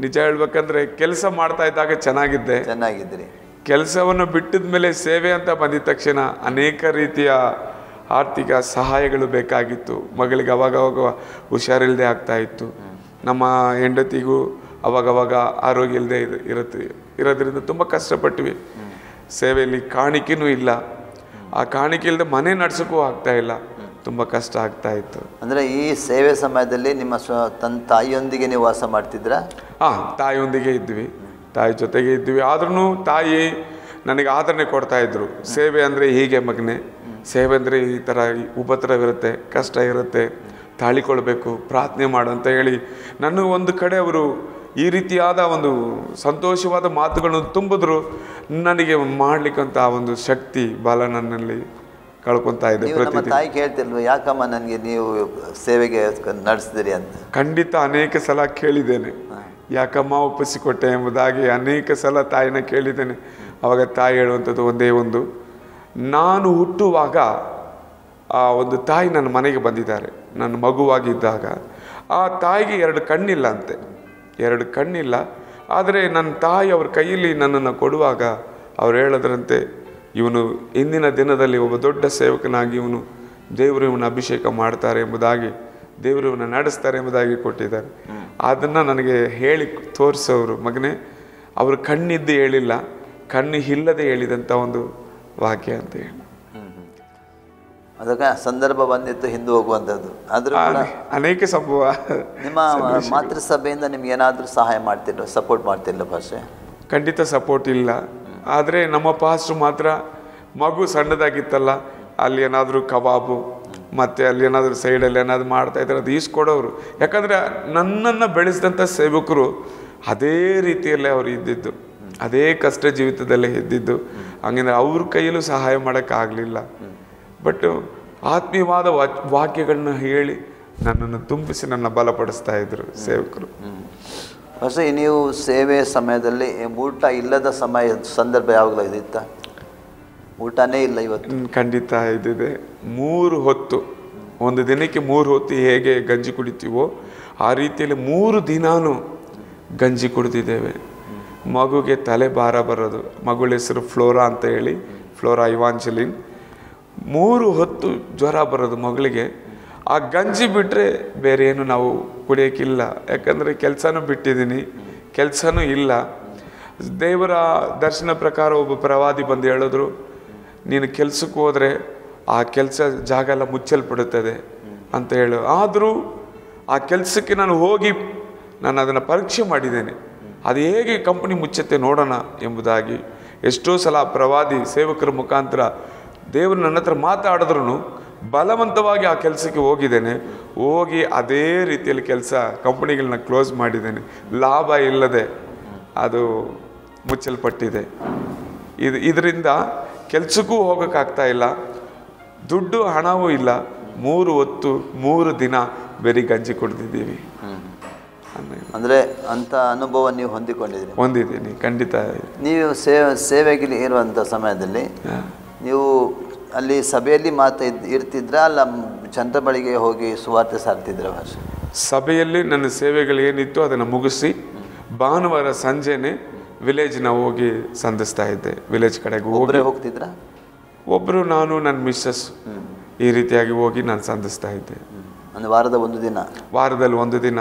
S2: ನಿಜ ಹೇಳ್ಬೇಕಂದ್ರೆ ಕೆಲಸ ಮಾಡ್ತಾ ಇದ್ದಾಗ ಚೆನ್ನಾಗಿದ್ರಿ. ಕೆಲಸವನ್ನು ಬಿಟ್ಟಿದ ಮೇಲೆ ಸೇವೆ ಅಂತ ಬಂದಿದ ತಕ್ಷಣ ಅನೇಕ ರೀತಿಯ ಆರ್ಥಿಕ ಸಹಾಯಗಳು ಬೇಕಾಗಿತ್ತು. ಮಗಳಿಗೆ ಅವಾಗವಾಗ ಹುಷಾರಿಲ್ಲದೆ ಆಗ್ತಾಯಿತ್ತು. ನಮ್ಮ ಹೆಂಡತಿಗೂ ಅವಾಗವಾಗ ಆರೋಗ್ಯ ಇಲ್ಲದೆ ಇರೋದ್ರಿಂದ ತುಂಬ ಕಷ್ಟಪಟ್ವಿ. ಸೇವೆಯಲ್ಲಿ ಕಾಣಿಕೆನೂ ಇಲ್ಲ. ಆ ಕಾಣಿಕೆ ಇಲ್ಲದೆ ಮನೆ ನಡೆಸೋಕ್ಕೂ ಆಗ್ತಾಯಿಲ್ಲ. ತುಂಬ ಕಷ್ಟ ಆಗ್ತಾಯಿತ್ತು.
S1: ಅಂದರೆ ಈ ಸೇವೆ ಸಮಯದಲ್ಲಿ ನಿಮ್ಮ ತನ್ನ ತಾಯಿಯೊಂದಿಗೆ ನೀವು ವಾಸ ಮಾಡ್ತಿದ್ರಾ?
S2: ತಾಯಿಯೊಂದಿಗೆ ಇದ್ವಿ, ತಾಯಿ ಜೊತೆಗೆ ಇದ್ವಿ. ಆದ್ರೂ ತಾಯಿ ನನಗೆ ಆದರಣೆ ಕೊಡ್ತಾಯಿದ್ರು. ಸೇವೆ ಅಂದರೆ ಹೀಗೆ ಮಗನೇ, ಸೇವೆ ಅಂದರೆ ಈ ಥರ ಉಪದ್ರವ ಇರುತ್ತೆ, ಕಷ್ಟ ಇರುತ್ತೆ, ತಾಳಿಕೊಳ್ಬೇಕು, ಪ್ರಾರ್ಥನೆ ಮಾಡು ಅಂತ ಹೇಳಿ ನನಗೆ ಒಂದು ಕಡೆ ಅವರು ಈ ರೀತಿಯಾದ ಒಂದು ಸಂತೋಷವಾದ ಮಾತುಗಳನ್ನು ತುಂಬಿದ್ರು. ನನಗೆ ಮಾಡಲಿಕ್ಕಂತ ಒಂದು ಶಕ್ತಿ ಬಲ ನನ್ನಲ್ಲಿ ಕಳ್ಕೊತಾ ಇದೆ.
S1: ತಾಯಿ ಕೇಳ್ತಿಲ್ವ, ಯಾಕಮ್ಮ ನನಗೆ ನೀವು ಸೇವೆಗೆ ನಡೆಸಿದಿರಿ ಅಂತ?
S2: ಖಂಡಿತ ಅನೇಕ ಸಲ ಕೇಳಿದ್ದೇನೆ, ಯಾಕಮ್ಮ ಒಪ್ಪಿಸಿಕೊಟ್ಟೆ ಎಂಬುದಾಗಿ ಅನೇಕ ಸಲ ತಾಯಿನ ಕೇಳಿದ್ದೇನೆ. ಆವಾಗ ತಾಯಿ ಹೇಳುವಂಥದ್ದು ಒಂದೇ ಒಂದು, ನಾನು ಹುಟ್ಟುವಾಗ ಒಂದು ತಾಯಿ ನನ್ನ ಮನೆಗೆ ಬಂದಿದ್ದಾರೆ. ನನ್ನ ಮಗುವಾಗಿದ್ದಾಗ ಆ ತಾಯಿಗೆ 2 ಕಣ್ಣಿಲ್ಲ ಅಂತೆ, 2 ಕಣ್ಣಿಲ್ಲ. ಆದರೆ ನನ್ನ ತಾಯಿ ಅವ್ರ ಕೈಯಲ್ಲಿ ನನ್ನನ್ನು ಕೊಡುವಾಗ ಅವ್ರು ಹೇಳೋದ್ರಂತೆ, ಇವನು ಇಂದಿನ ದಿನದಲ್ಲಿ ಒಬ್ಬ ದೊಡ್ಡ ಸೇವಕನಾಗಿ ದೇವರು ಇವನ ಅಭಿಷೇಕ ಮಾಡ್ತಾರೆ ಎಂಬುದಾಗಿ, ದೇವರು ಇವನ್ನ ನಡೆಸ್ತಾರೆ ಎಂಬುದಾಗಿ ಕೊಟ್ಟಿದ್ದಾರೆ. ಅದನ್ನು ನನಗೆ ಹೇಳಿ ತೋರಿಸೋರು, ಮಗನೇ ಅವರು ಕಣ್ಣಿದ್ದು ಹೇಳಿಲ್ಲ, ಕಣ್ಣು ಇಲ್ಲದೆ ಹೇಳಿದಂಥ ಒಂದು ವಾಕ್ಯ ಅಂತ ಹೇಳಿ.
S1: ಅದಕ್ಕೆ ಸಂದರ್ಭ ಬಂದಿತ್ತು ಹಿಂದೆ ಹೋಗುವಂಥದ್ದು. ಆದರೂ
S2: ಅನೇಕ ಸಂಭವ.
S1: ನಿಮ್ಮ ಮಾತೃಸಭೆಯಿಂದ ನಿಮ್ಗೆ ಏನಾದರೂ ಸಹಾಯ ಮಾಡ್ತಿಲ್ಲ, ಸಪೋರ್ಟ್ ಮಾಡ್ತಿಲ್ಲ ಭಾಷೆ?
S2: ಖಂಡಿತ ಸಪೋರ್ಟ್ ಇಲ್ಲ. ಆದರೆ ನಮ್ಮ ಪಾಸ್ಟ್ರು ಮಾತ್ರ ಮಗು ಸಣ್ಣದಾಗಿತ್ತಲ್ಲ, ಅಲ್ಲಿ ಏನಾದರೂ ಕಬಾಬು ಮತ್ತು ಅಲ್ಲಿ ಏನಾದರೂ ಸೈಡಲ್ಲಿ ಏನಾದರೂ ಮಾಡ್ತಾಯಿದ್ದಾರೆ, ಅದು ಈಸ್ಕೊಡೋರು. ಯಾಕಂದರೆ ನನ್ನನ್ನು ಬೆಳೆಸಿದಂಥ ಸೇವಕರು ಅದೇ ರೀತಿಯಲ್ಲೇ ಅವರು ಇದ್ದಿದ್ದು, ಅದೇ ಕಷ್ಟ ಜೀವಿತದಲ್ಲೇ ಇದ್ದಿದ್ದು. ಹಂಗಂದ್ರೆ ಅವ್ರ ಕೈಯಲ್ಲೂ ಸಹಾಯ ಮಾಡೋಕ್ಕಾಗಲಿಲ್ಲ. ಬಟ್ ಆತ್ಮೀಯವಾದ ವಾಕ್ಯಗಳನ್ನ ಹೇಳಿ ನನ್ನನ್ನು ತುಂಬಿಸಿ ನನ್ನ ಬಲಪಡಿಸ್ತಾ ಇದ್ರು ಸೇವಕರು.
S1: ಹೊಸ ನೀವು ಸೇವೆ ಸಮಯದಲ್ಲಿ ಊಟ ಇಲ್ಲದ ಸಂದರ್ಭ ಯಾವಾಗಲೂ ಇದಿತ್ತ? ಊಟನೇ ಇಲ್ಲ ಇವತ್ತು?
S2: ಖಂಡಿತ ಇದಿದೆ. 3 ಹೊತ್ತು, ಒಂದು ದಿನಕ್ಕೆ 3 ಹೊತ್ತು ಹೇಗೆ ಗಂಜಿ ಕುಡಿತೀವೋ ಆ ರೀತಿಯಲ್ಲಿ 3 ದಿನಾನು ಗಂಜಿ ಕುಡಿದಿದ್ದೇವೆ. ಮಗುಗೆ ತಲೆ ಭಾರ ಬರೋದು, ಮಗಳ ಹೆಸರು ಫ್ಲೋರಾ ಅಂತ ಹೇಳಿ, ಫ್ಲೋರಾ ಇವಾಂಜಲಿನ್. 3 ಹೊತ್ತು ಜ್ವರ ಬರೋದು ಮಗಳಿಗೆ. ಆ ಗಂಜಿ ಬಿಟ್ಟರೆ ಬೇರೆ ಏನು ನಾವು ಕುಡಿಯೋಕ್ಕಿಲ್ಲ. ಯಾಕಂದರೆ ಕೆಲಸನೂ ಬಿಟ್ಟಿದ್ದೀನಿ, ಕೆಲಸನೂ ಇಲ್ಲ. ದೇವರ ದರ್ಶನ ಪ್ರಕಾರ ಒಬ್ಬ ಪ್ರವಾದಿ ಬಂದು ಹೇಳಿದ್ರು, ನೀನು ಕೆಲಸಕ್ಕೆ ಹೋದರೆ ಆ ಕೆಲಸ ಜಾಗ ಎಲ್ಲ ಮುಚ್ಚಲ್ಪಡುತ್ತದೆ ಅಂತ ಹೇಳು. ಆದರೂ ಆ ಕೆಲಸಕ್ಕೆ ನಾನು ಹೋಗಿ ನಾನು ಅದನ್ನು ಪರೀಕ್ಷೆ ಮಾಡಿದ್ದೇನೆ, ಅದು ಹೇಗೆ ಕಂಪನಿ ಮುಚ್ಚುತ್ತೆ ನೋಡೋಣ ಎಂಬುದಾಗಿ. ಎಷ್ಟೋ ಸಲ ಪ್ರವಾದಿ ಸೇವಕರ ಮುಖಾಂತರ ದೇವರು ನನ್ನ ಹತ್ರ ಮಾತಾಡಿದ್ರು ಬಲವಂತವಾಗಿ ಆ ಕೆಲಸಕ್ಕೆ ಹೋಗಿದ್ದೇನೆ. ಹೋಗಿ ಅದೇ ರೀತಿಯಲ್ಲಿ ಕಂಪನಿಗಳನ್ನ ಕ್ಲೋಸ್ ಮಾಡಿದ್ದೇನೆ. ಲಾಭ ಇಲ್ಲದೆ ಅದು ಮುಚ್ಚಲ್ಪಟ್ಟಿದೆ. ಇದರಿಂದ ಕೆಲಸಕ್ಕೂ ಹೋಗೋಕ್ಕಾಗ್ತಾ ಇಲ್ಲ, ದುಡ್ಡು ಹಣವೂ ಇಲ್ಲ. 3 ಹೊತ್ತು 3 ದಿನ ಬರೀ ಗಂಜಿ ಕುಡಿದಿದ್ದೀವಿ.
S1: ಅಂದರೆ ಅಂಥ ಅನುಭವ ನೀವು
S2: ಹೊಂದಿದ್ದೀನಿ ಖಂಡಿತ.
S1: ನೀವು ಸೇವೆಗೆ ಇರುವಂಥ ಸಮಯದಲ್ಲಿ ನೀವು ಅಲ್ಲಿ ಸಭೆಯಲ್ಲಿ ಇರ್ತಿದ್ರ, ಅಲ್ಲ ಜನರ ಬಳಿಗೆ ಹೋಗಿ ಸುವಾರ್ತೆ ಸಾರ್ತಿದ್ರ? ಭಾಷೆ
S2: ಸಭೆಯಲ್ಲಿ ನನ್ನ ಸೇವೆಗಳು ಏನಿತ್ತು ಅದನ್ನು ಮುಗಿಸಿ ಭಾನುವಾರ ಸಂಜೆನೆ ವಿಲೇಜ್ನ ಹೋಗಿ ಸಂಧಿಸ್ತಾ ಇದ್ದೆ. ವಿಲೇಜ್ ಕಡೆಗೆ
S1: ಹೋಗ್ತಿದ್ರ?
S2: ಒಬ್ಬರು, ನಾನು, ನನ್ನ ಮಿಸ್ಸಸ್ ಈ ರೀತಿಯಾಗಿ ಹೋಗಿ ನಾನು ಸಂಧಿಸ್ತಾ ಇದ್ದೆ.
S1: ಒಂದು ವಾರದಲ್ಲಿ ಒಂದು ದಿನ.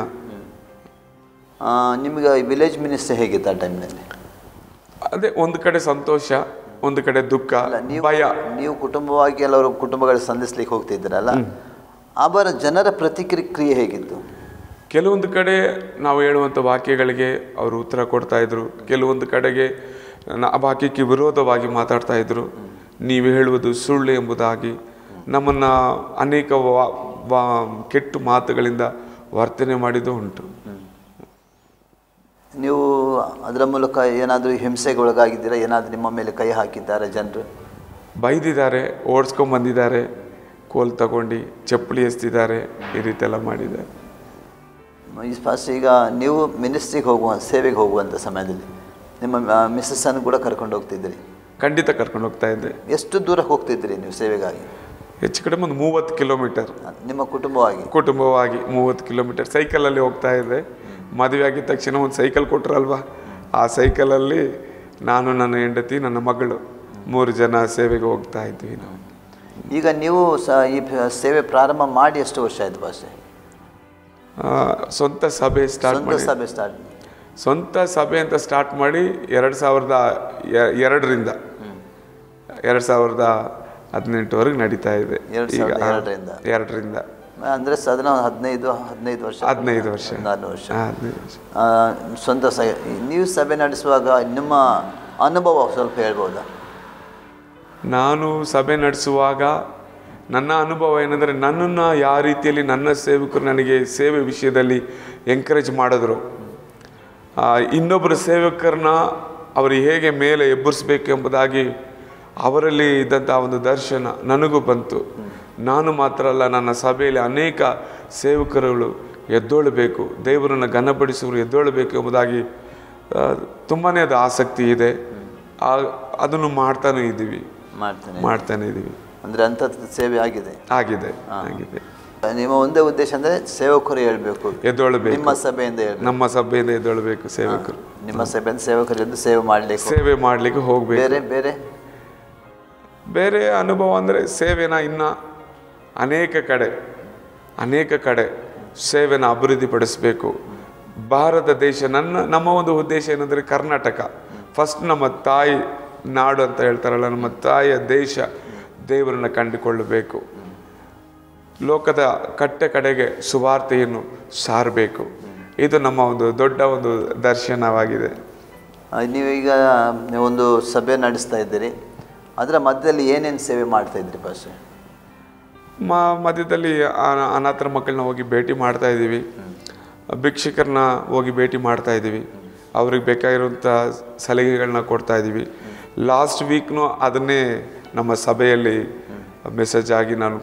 S1: ನಿಮಗೆ ವಿಲೇಜ್ ಮಿನಿಸ್ಟ್ರಿ ಹೇಗಿತ್ತು ಆ ಟೈಮ್ನಲ್ಲಿ?
S2: ಅದೇ ಒಂದು ಕಡೆ ಸಂತೋಷ, ಒಂದು ಕಡೆ ದುಃಖ, ಭಯ.
S1: ನೀವು ಕುಟುಂಬವಾಗಿ ಕೆಲವರು ಕುಟುಂಬಗಳ ಸಂಧಿಸ್ಲಿಕ್ಕೆ ಹೋಗ್ತಿದ್ದೀರಲ್ಲ, ಅವರ ಜನರ ಪ್ರತಿಕ್ರಿಯೆ ಹೇಗಿತ್ತು?
S2: ಕೆಲವೊಂದು ಕಡೆ ನಾವು ಹೇಳುವಂಥ ವಾಕ್ಯಗಳಿಗೆ ಅವರು ಉತ್ತರ ಕೊಡ್ತಾ ಇದ್ರು, ಕೆಲವೊಂದು ಕಡೆಗೆ ಆ ವಾಕ್ಯಕ್ಕೆ ವಿರೋಧವಾಗಿ ಮಾತಾಡ್ತಾ ಇದ್ರು. ನೀವು ಹೇಳುವುದು ಸುಳ್ಳು ಎಂಬುದಾಗಿ ನಮ್ಮನ್ನು ಅನೇಕ ಕೆಟ್ಟ ಮಾತುಗಳಿಂದ ವರ್ತನೆ ಮಾಡಿದ್ದು ಉಂಟು.
S1: ನೀವು ಅದರ ಮೂಲಕ ಏನಾದರೂ ಹಿಂಸೆಗೆ ಒಳಗಾಗಿದ್ದೀರಾ? ಏನಾದರೂ ನಿಮ್ಮ ಮೇಲೆ ಕೈ ಹಾಕಿದ್ದಾರೆ ಜನರು?
S2: ಬೈದಿದ್ದಾರೆ, ಓಡಿಸ್ಕೊಂಬಂದಿದ್ದಾರೆ, ಕೋಲ್ ತಗೊಂಡು ಚಪ್ಪಲಿ ಎಸ್ತಿದ್ದಾರೆ, ಈ ರೀತಿ ಎಲ್ಲ ಮಾಡಿದ್ದಾರೆ.
S1: ಈಗ ನೀವು ಮಿನಿಸ್ಟ್ರಿಗೆ ಸೇವೆಗೆ ಹೋಗುವಂಥ ಸಮಯದಲ್ಲಿ ನಿಮ್ಮ ಮಿಸ್ಸಸ್ಸನ್ನು ಕೂಡ ಕರ್ಕೊಂಡು ಹೋಗ್ತಿದ್ರಿ?
S2: ಖಂಡಿತ ಕರ್ಕೊಂಡು ಹೋಗ್ತಾ ಇದ್ದೆ.
S1: ಎಷ್ಟು ದೂರ ಹೋಗ್ತಿದ್ರಿ ನೀವು ಸೇವೆಗಾಗಿ?
S2: ಹೆಚ್ಚು ಕಡಿಮೆ ಒಂದು 30 ಕಿಲೋಮೀಟರ್.
S1: ನಿಮ್ಮ ಕುಟುಂಬವಾಗಿ
S2: 30 ಕಿಲೋಮೀಟರ್ ಸೈಕಲಲ್ಲಿ ಹೋಗ್ತಾ ಇದ್ದೆ. ಮದುವೆ ಆಗಿದ ತಕ್ಷಣ ಒಂದು ಸೈಕಲ್ ಕೊಟ್ಟರಲ್ವ, ಆ ಸೈಕಲಲ್ಲಿ ನಾನು, ನನ್ನ ಹೆಂಡತಿ, ನನ್ನ ಮಗಳು 3 ಜನ ಸೇವೆಗೆ ಹೋಗ್ತಾ ಇದ್ವಿ ನಾವು.
S1: ಈಗ ನೀವು ಈ ಸೇವೆ ಪ್ರಾರಂಭ ಮಾಡಿ ಎಷ್ಟು ವರ್ಷ ಆಯಿತು ಭಾಷೆ?
S2: ಸ್ವಂತ ಸಭೆ ಸ್ಟಾರ್ಟ್ ಅಂತ ಸ್ಟಾರ್ಟ್ ಮಾಡಿ 2002ರಿಂದ 2018ವರೆಗೆ ನಡೀತಾ ಇದೆ. 2002ರಿಂದ
S1: ಅಂದರೆ ಸಾಧಾರಣ 15 ವರ್ಷ.
S2: 14 ವರ್ಷ.
S1: ಸ್ವಂತ ನೀವು ಸಭೆ ನಡೆಸುವಾಗ ನಿಮ್ಮ ಅನುಭವ ಸ್ವಲ್ಪ ಹೇಳ್ಬೋದಾ?
S2: ನಾನು ಸಭೆ ನಡೆಸುವಾಗ ನನ್ನ ಅನುಭವ ಏನಂದರೆ, ನನ್ನನ್ನು ಯಾವ ರೀತಿಯಲ್ಲಿ ನನ್ನ ಸೇವಕರು ನನಗೆ ಸೇವೆ ವಿಷಯದಲ್ಲಿ ಎಂಕರೇಜ್ ಮಾಡಿದ್ರು, ಇನ್ನೊಬ್ಬರ ಸೇವಕರನ್ನ ಅವರು ಹೇಗೆ ಮೇಲೆ ಎಬ್ಬರಿಸಬೇಕು ಎಂಬುದಾಗಿ ಅವರಲ್ಲಿ ಇದ್ದಂಥ ಒಂದು ದರ್ಶನ ನನಗೂ ಬಂತು. ನಾನು ಮಾತ್ರ ಅಲ್ಲ, ನನ್ನ ಸಭೆಯಲ್ಲಿ ಅನೇಕ ಸೇವಕರುಗಳು ಎದ್ದೊಳ್ಳಬೇಕು, ದೇವರನ್ನು ಘನಪಡಿಸುವರು ಎದ್ದೊಳ್ಳಬೇಕು ಎಂಬುದಾಗಿ ತುಂಬಾ ಅದು ಆಸಕ್ತಿ ಇದೆ. ಅದನ್ನು ಮಾಡ್ತಾನೆ ಇದ್ದೀವಿ.
S1: ಅಂದರೆ ಅಂಥ ಸೇವೆ ಆಗಿದೆ. ನಿಮ್ಮ ಒಂದೇ ಉದ್ದೇಶ ಅಂದರೆ ಸೇವಕರು ಹೇಳ್ಬೇಕು,
S2: ಎದ್ದೊಳ್ಳಬೇಕು.
S1: ನಿಮ್ಮ ಸಭೆಯಿಂದ
S2: ಎದ್ದೊಳ್ಳಬೇಕು ಸೇವಕರು.
S1: ನಿಮ್ಮ ಸಭೆಯಿಂದ ಸೇವಕರು ಎದ್ದು ಸೇವೆ ಮಾಡಲಿಕ್ಕೆ
S2: ಹೋಗ್ಬೇಕು. ಬೇರೆ ಅನುಭವ ಅಂದರೆ ಸೇವೆನ ಇನ್ನು ಅನೇಕ ಕಡೆ ಸೇವೆನ ಅಭಿವೃದ್ಧಿಪಡಿಸಬೇಕು. ಭಾರತ ದೇಶ ನಮ್ಮ ಒಂದು ಉದ್ದೇಶ ಏನಂದರೆ ಕರ್ನಾಟಕ ಫಸ್ಟ್, ನಮ್ಮ ತಾಯಿ ನಾಡು ಅಂತ ಹೇಳ್ತಾರಲ್ಲ, ನಮ್ಮ ತಾಯಿಯ ದೇಶ ದೇವರನ್ನು ಕಂಡುಕೊಳ್ಳಬೇಕು. ಲೋಕದ ಕಡೆಗೆ ಸುವಾರ್ತೆಯನ್ನು ಸಾರಬೇಕು. ಇದು ನಮ್ಮ ಒಂದು ದೊಡ್ಡ ಒಂದು ದರ್ಶನವಾಗಿದೆ.
S1: ನೀವೀಗ ಒಂದು ಸಭೆ ನಡೆಸ್ತಾ ಇದ್ದೀರಿ, ಅದರ ಮಧ್ಯದಲ್ಲಿ ಏನೇನು ಸೇವೆ ಮಾಡ್ತಾ ಇದ್ರಿ ಭಾಷೆ?
S2: ಮಧ್ಯದಲ್ಲಿ ಅನಾಥರ ಮಕ್ಕಳನ್ನ ಹೋಗಿ ಭೇಟಿ ಮಾಡ್ತಾ ಇದ್ದೀವಿ, ಭಿಕ್ಷುಕರನ್ನ ಹೋಗಿ ಭೇಟಿ ಮಾಡ್ತಾ ಇದ್ದೀವಿ, ಅವ್ರಿಗೆ ಬೇಕಾಗಿರುವಂಥ ಸಲಹೆಗಳನ್ನ ಕೊಡ್ತಾ ಇದ್ದೀವಿ. ಲಾಸ್ಟ್ ವೀಕ್ನೂ ಅದನ್ನೇ ನಮ್ಮ ಸಭೆಯಲ್ಲಿ ಮೆಸೇಜ್ ಆಗಿ ನಾನು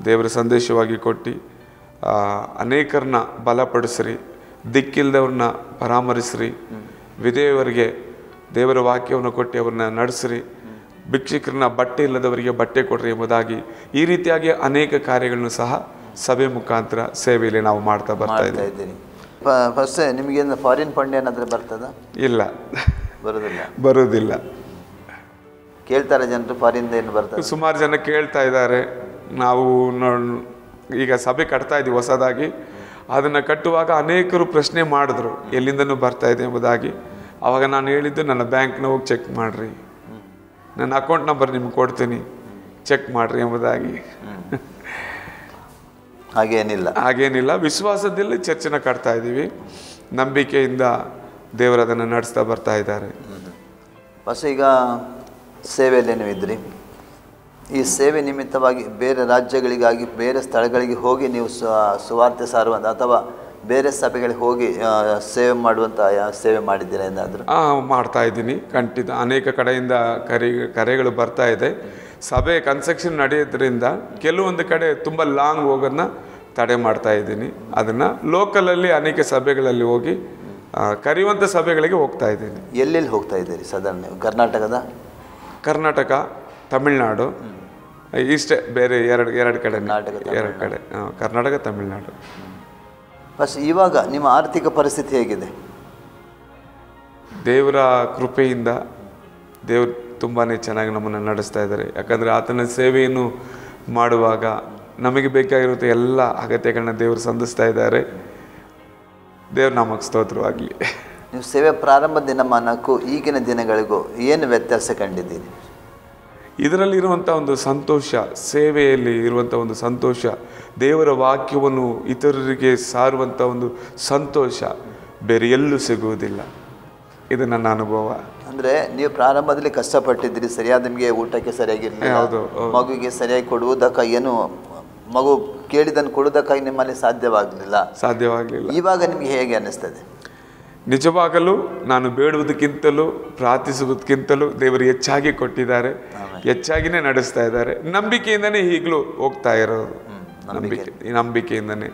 S2: ದೇವರ ಸಂದೇಶವಾಗಿ ಕೊಟ್ಟು ಅನೇಕರನ್ನ ಬಲಪಡಿಸ್ರಿ, ದಿಕ್ಕಿಲ್ದವ್ರನ್ನ ಪರಾಮರಿಸ್ರಿ, ವಿಧವೆಯವರಿಗೆ ದೇವರ ವಾಕ್ಯವನ್ನು ಕೊಟ್ಟು ಅವ್ರನ್ನ ನಡೆಸ್ರಿ, ಭಿಕ್ಷುಕರನ್ನ ಬಟ್ಟೆ ಇಲ್ಲದವರಿಗೆ ಬಟ್ಟೆ ಕೊಡ್ರಿ ಎಂಬುದಾಗಿ ಈ ರೀತಿಯಾಗಿ ಅನೇಕ ಕಾರ್ಯಗಳನ್ನು ಸಹ ಸಭೆ ಮುಖಾಂತರ ಸೇವೆಯಲ್ಲಿ ನಾವು ಮಾಡ್ತಾ ಬರ್ತಾ ಇದ್ದೀವಿ.
S1: ಫಸ್ಟ್ ನಿಮಗೇನು ಫಾರಿನ್ ಫಂಡ್ ಏನಾದರೂ ಬರ್ತದ?
S2: ಇಲ್ಲ,
S1: ಬರೋದಿಲ್ಲ. ಕೇಳ್ತಾರೆ ಜನರು ಫಾರಿನ್ ಏನು ಬರ್ತದೆ?
S2: ಸುಮಾರು ಜನ ಕೇಳ್ತಾ ಇದ್ದಾರೆ. ನಾವು ಈಗ ಸಭೆ ಕಟ್ತಾ ಇದ್ದೀವಿ ಹೊಸದಾಗಿ. ಅದನ್ನು ಕಟ್ಟುವಾಗ ಅನೇಕರು ಪ್ರಶ್ನೆ ಮಾಡಿದ್ರು ಎಲ್ಲಿಂದನೂ ಬರ್ತಾ ಇದೆ ಎಂಬುದಾಗಿ. ಆವಾಗ ನಾನು ಹೇಳಿದ್ದು ನನ್ನ ಬ್ಯಾಂಕ್ನ ಹೋಗಿ ಚೆಕ್ ಮಾಡಿರಿ, ನನ್ನ ಅಕೌಂಟ್ ನಂಬರ್ ನಿಮ್ಗೆ ಕೊಡ್ತೀನಿ, ಚೆಕ್ ಮಾಡಿರಿ ಎಂಬುದಾಗಿ. ಹಾಗೇನಿಲ್ಲ, ವಿಶ್ವಾಸದಲ್ಲಿ ಚರ್ಚೆನ ಕಟ್ತಾ ಇದ್ದೀವಿ. ನಂಬಿಕೆಯಿಂದ ದೇವರು ಅದನ್ನು ನಡೆಸ್ತಾ ಬರ್ತಾ ಇದ್ದಾರೆ.
S1: ಬಸ್ ಈಗ ಸೇವೆಯಲ್ಲಿ ನೀವು ಇದ್ರಿ, ಈ ಸೇವೆ ನಿಮಿತ್ತವಾಗಿ ಬೇರೆ ರಾಜ್ಯಗಳಿಗಾಗಿ ಬೇರೆ ಸ್ಥಳಗಳಿಗೆ ಹೋಗಿ ನೀವು ಸುವಾರ್ತೆ ಸಾರುವಂಥ ಅಥವಾ ಬೇರೆ ಸಭೆಗಳಿಗೆ ಹೋಗಿ ಸೇವೆ ಮಾಡುವಂಥ ಸೇವೆ ಮಾಡಿದ್ದೀರಾ ಏನಾದರೂ?
S2: ಮಾಡ್ತಾ ಇದ್ದೀನಿ, ಖಂಡಿತ. ಅನೇಕ ಕಡೆಯಿಂದ ಕರೆಗಳು ಬರ್ತಾ ಇದೆ. ಸಭೆ ಕನ್ಸ್ಟ್ರಕ್ಷನ್ ನಡೆಯೋದ್ರಿಂದ ಕೆಲವೊಂದು ಕಡೆ ತುಂಬ ಲಾಂಗ್ ಹೋಗೋದನ್ನ ತಡೆ ಮಾಡ್ತಾ ಇದ್ದೀನಿ. ಅದನ್ನು ಲೋಕಲಲ್ಲಿ ಅನೇಕ ಸಭೆಗಳಲ್ಲಿ ಹೋಗಿ ಕರೆಯುವಂಥ ಸಭೆಗಳಿಗೆ ಹೋಗ್ತಾ ಇದ್ದೀನಿ.
S1: ಎಲ್ಲೆಲ್ಲಿ ಹೋಗ್ತಾ ಇದ್ದೀರಿ ಸಾಧಾರಣ? ಕರ್ನಾಟಕ,
S2: ತಮಿಳುನಾಡು ಇಷ್ಟೇ. ಬೇರೆ ಎರಡು ಕಡೆ ಕರ್ನಾಟಕ, ತಮಿಳುನಾಡು.
S1: ಬಸ್ ಇವಾಗ ನಿಮ್ಮ ಆರ್ಥಿಕ ಪರಿಸ್ಥಿತಿ ಹೇಗಿದೆ?
S2: ದೇವರ ಕೃಪೆಯಿಂದ ದೇವರು ತುಂಬಾ ಚೆನ್ನಾಗಿ ನಮ್ಮನ್ನು ನಡೆಸ್ತಾ ಇದ್ದಾರೆ. ಯಾಕಂದರೆ ಆತನ ಸೇವೆಯನ್ನು ಮಾಡುವಾಗ ನಮಗೆ ಬೇಕಾಗಿರುವಂಥ ಎಲ್ಲ ಅಗತ್ಯಗಳನ್ನ ದೇವರು ಸಂಧಿಸ್ತಾ ಇದ್ದಾರೆ. ದೇವ್ರ ನಾಮಕ್ಕೆ ಸ್ತೋತ್ರವಾಗಲಿ.
S1: ನೀವು ಸೇವೆ ಪ್ರಾರಂಭದ ದಿನಮಾನಕ್ಕೂ ಈಗಿನ ದಿನಗಳಿಗೂ ಏನು ವ್ಯತ್ಯಾಸ ಕಂಡಿದ್ದೀರಿ?
S2: ಇದರಲ್ಲಿರುವಂಥ ಒಂದು ಸಂತೋಷ, ಸೇವೆಯಲ್ಲಿ ಇರುವಂಥ ಒಂದು ಸಂತೋಷ, ದೇವರ ವಾಕ್ಯವನ್ನು ಇತರರಿಗೆ ಸಾರುವಂಥ ಒಂದು ಸಂತೋಷ ಬೇರೆ ಎಲ್ಲೂ ಸಿಗುವುದಿಲ್ಲ. ಇದು ನನ್ನ ಅನುಭವ.
S1: ಅಂದರೆ ನೀವು ಪ್ರಾರಂಭದಲ್ಲಿ ಕಷ್ಟಪಟ್ಟಿದ್ದೀರಿ, ಸರಿಯಾದ ನಿಮಗೆ ಊಟಕ್ಕೆ ಸರಿಯಾಗಿರಲಿಲ್ಲ, ಮಗುವಿಗೆ ಸರಿಯಾಗಿ ಕೊಡುವುದಕ್ಕೆ ಏನು ಮಗು ಕೇಳಿದನ್ನು ಕೊಡುವುದಕ್ಕಾಗಿ ನಿಮ್ಮಲ್ಲಿ ಸಾಧ್ಯವಾಗಲಿಲ್ಲ. ಇವಾಗ ನಿಮಗೆ ಹೇಗೆ ಅನ್ನಿಸ್ತದೆ?
S2: ನಿಜವಾಗಲೂ ನಾನು ಬೇಡುವುದಕ್ಕಿಂತಲೂ ಪ್ರಾರ್ಥಿಸುವುದಕ್ಕಿಂತಲೂ ದೇವರು ಹೆಚ್ಚಾಗಿ ಕೊಟ್ಟಿದ್ದಾರೆ, ಹೆಚ್ಚಾಗಿನೇ ನಡೆಸ್ತಾ ಇದ್ದಾರೆ. ನಂಬಿಕೆಯಿಂದನೇ ಈಗಲೂ ಹೋಗ್ತಾ ಇರೋದು. ನಂಬಿಕೆಯಿಂದನೇ.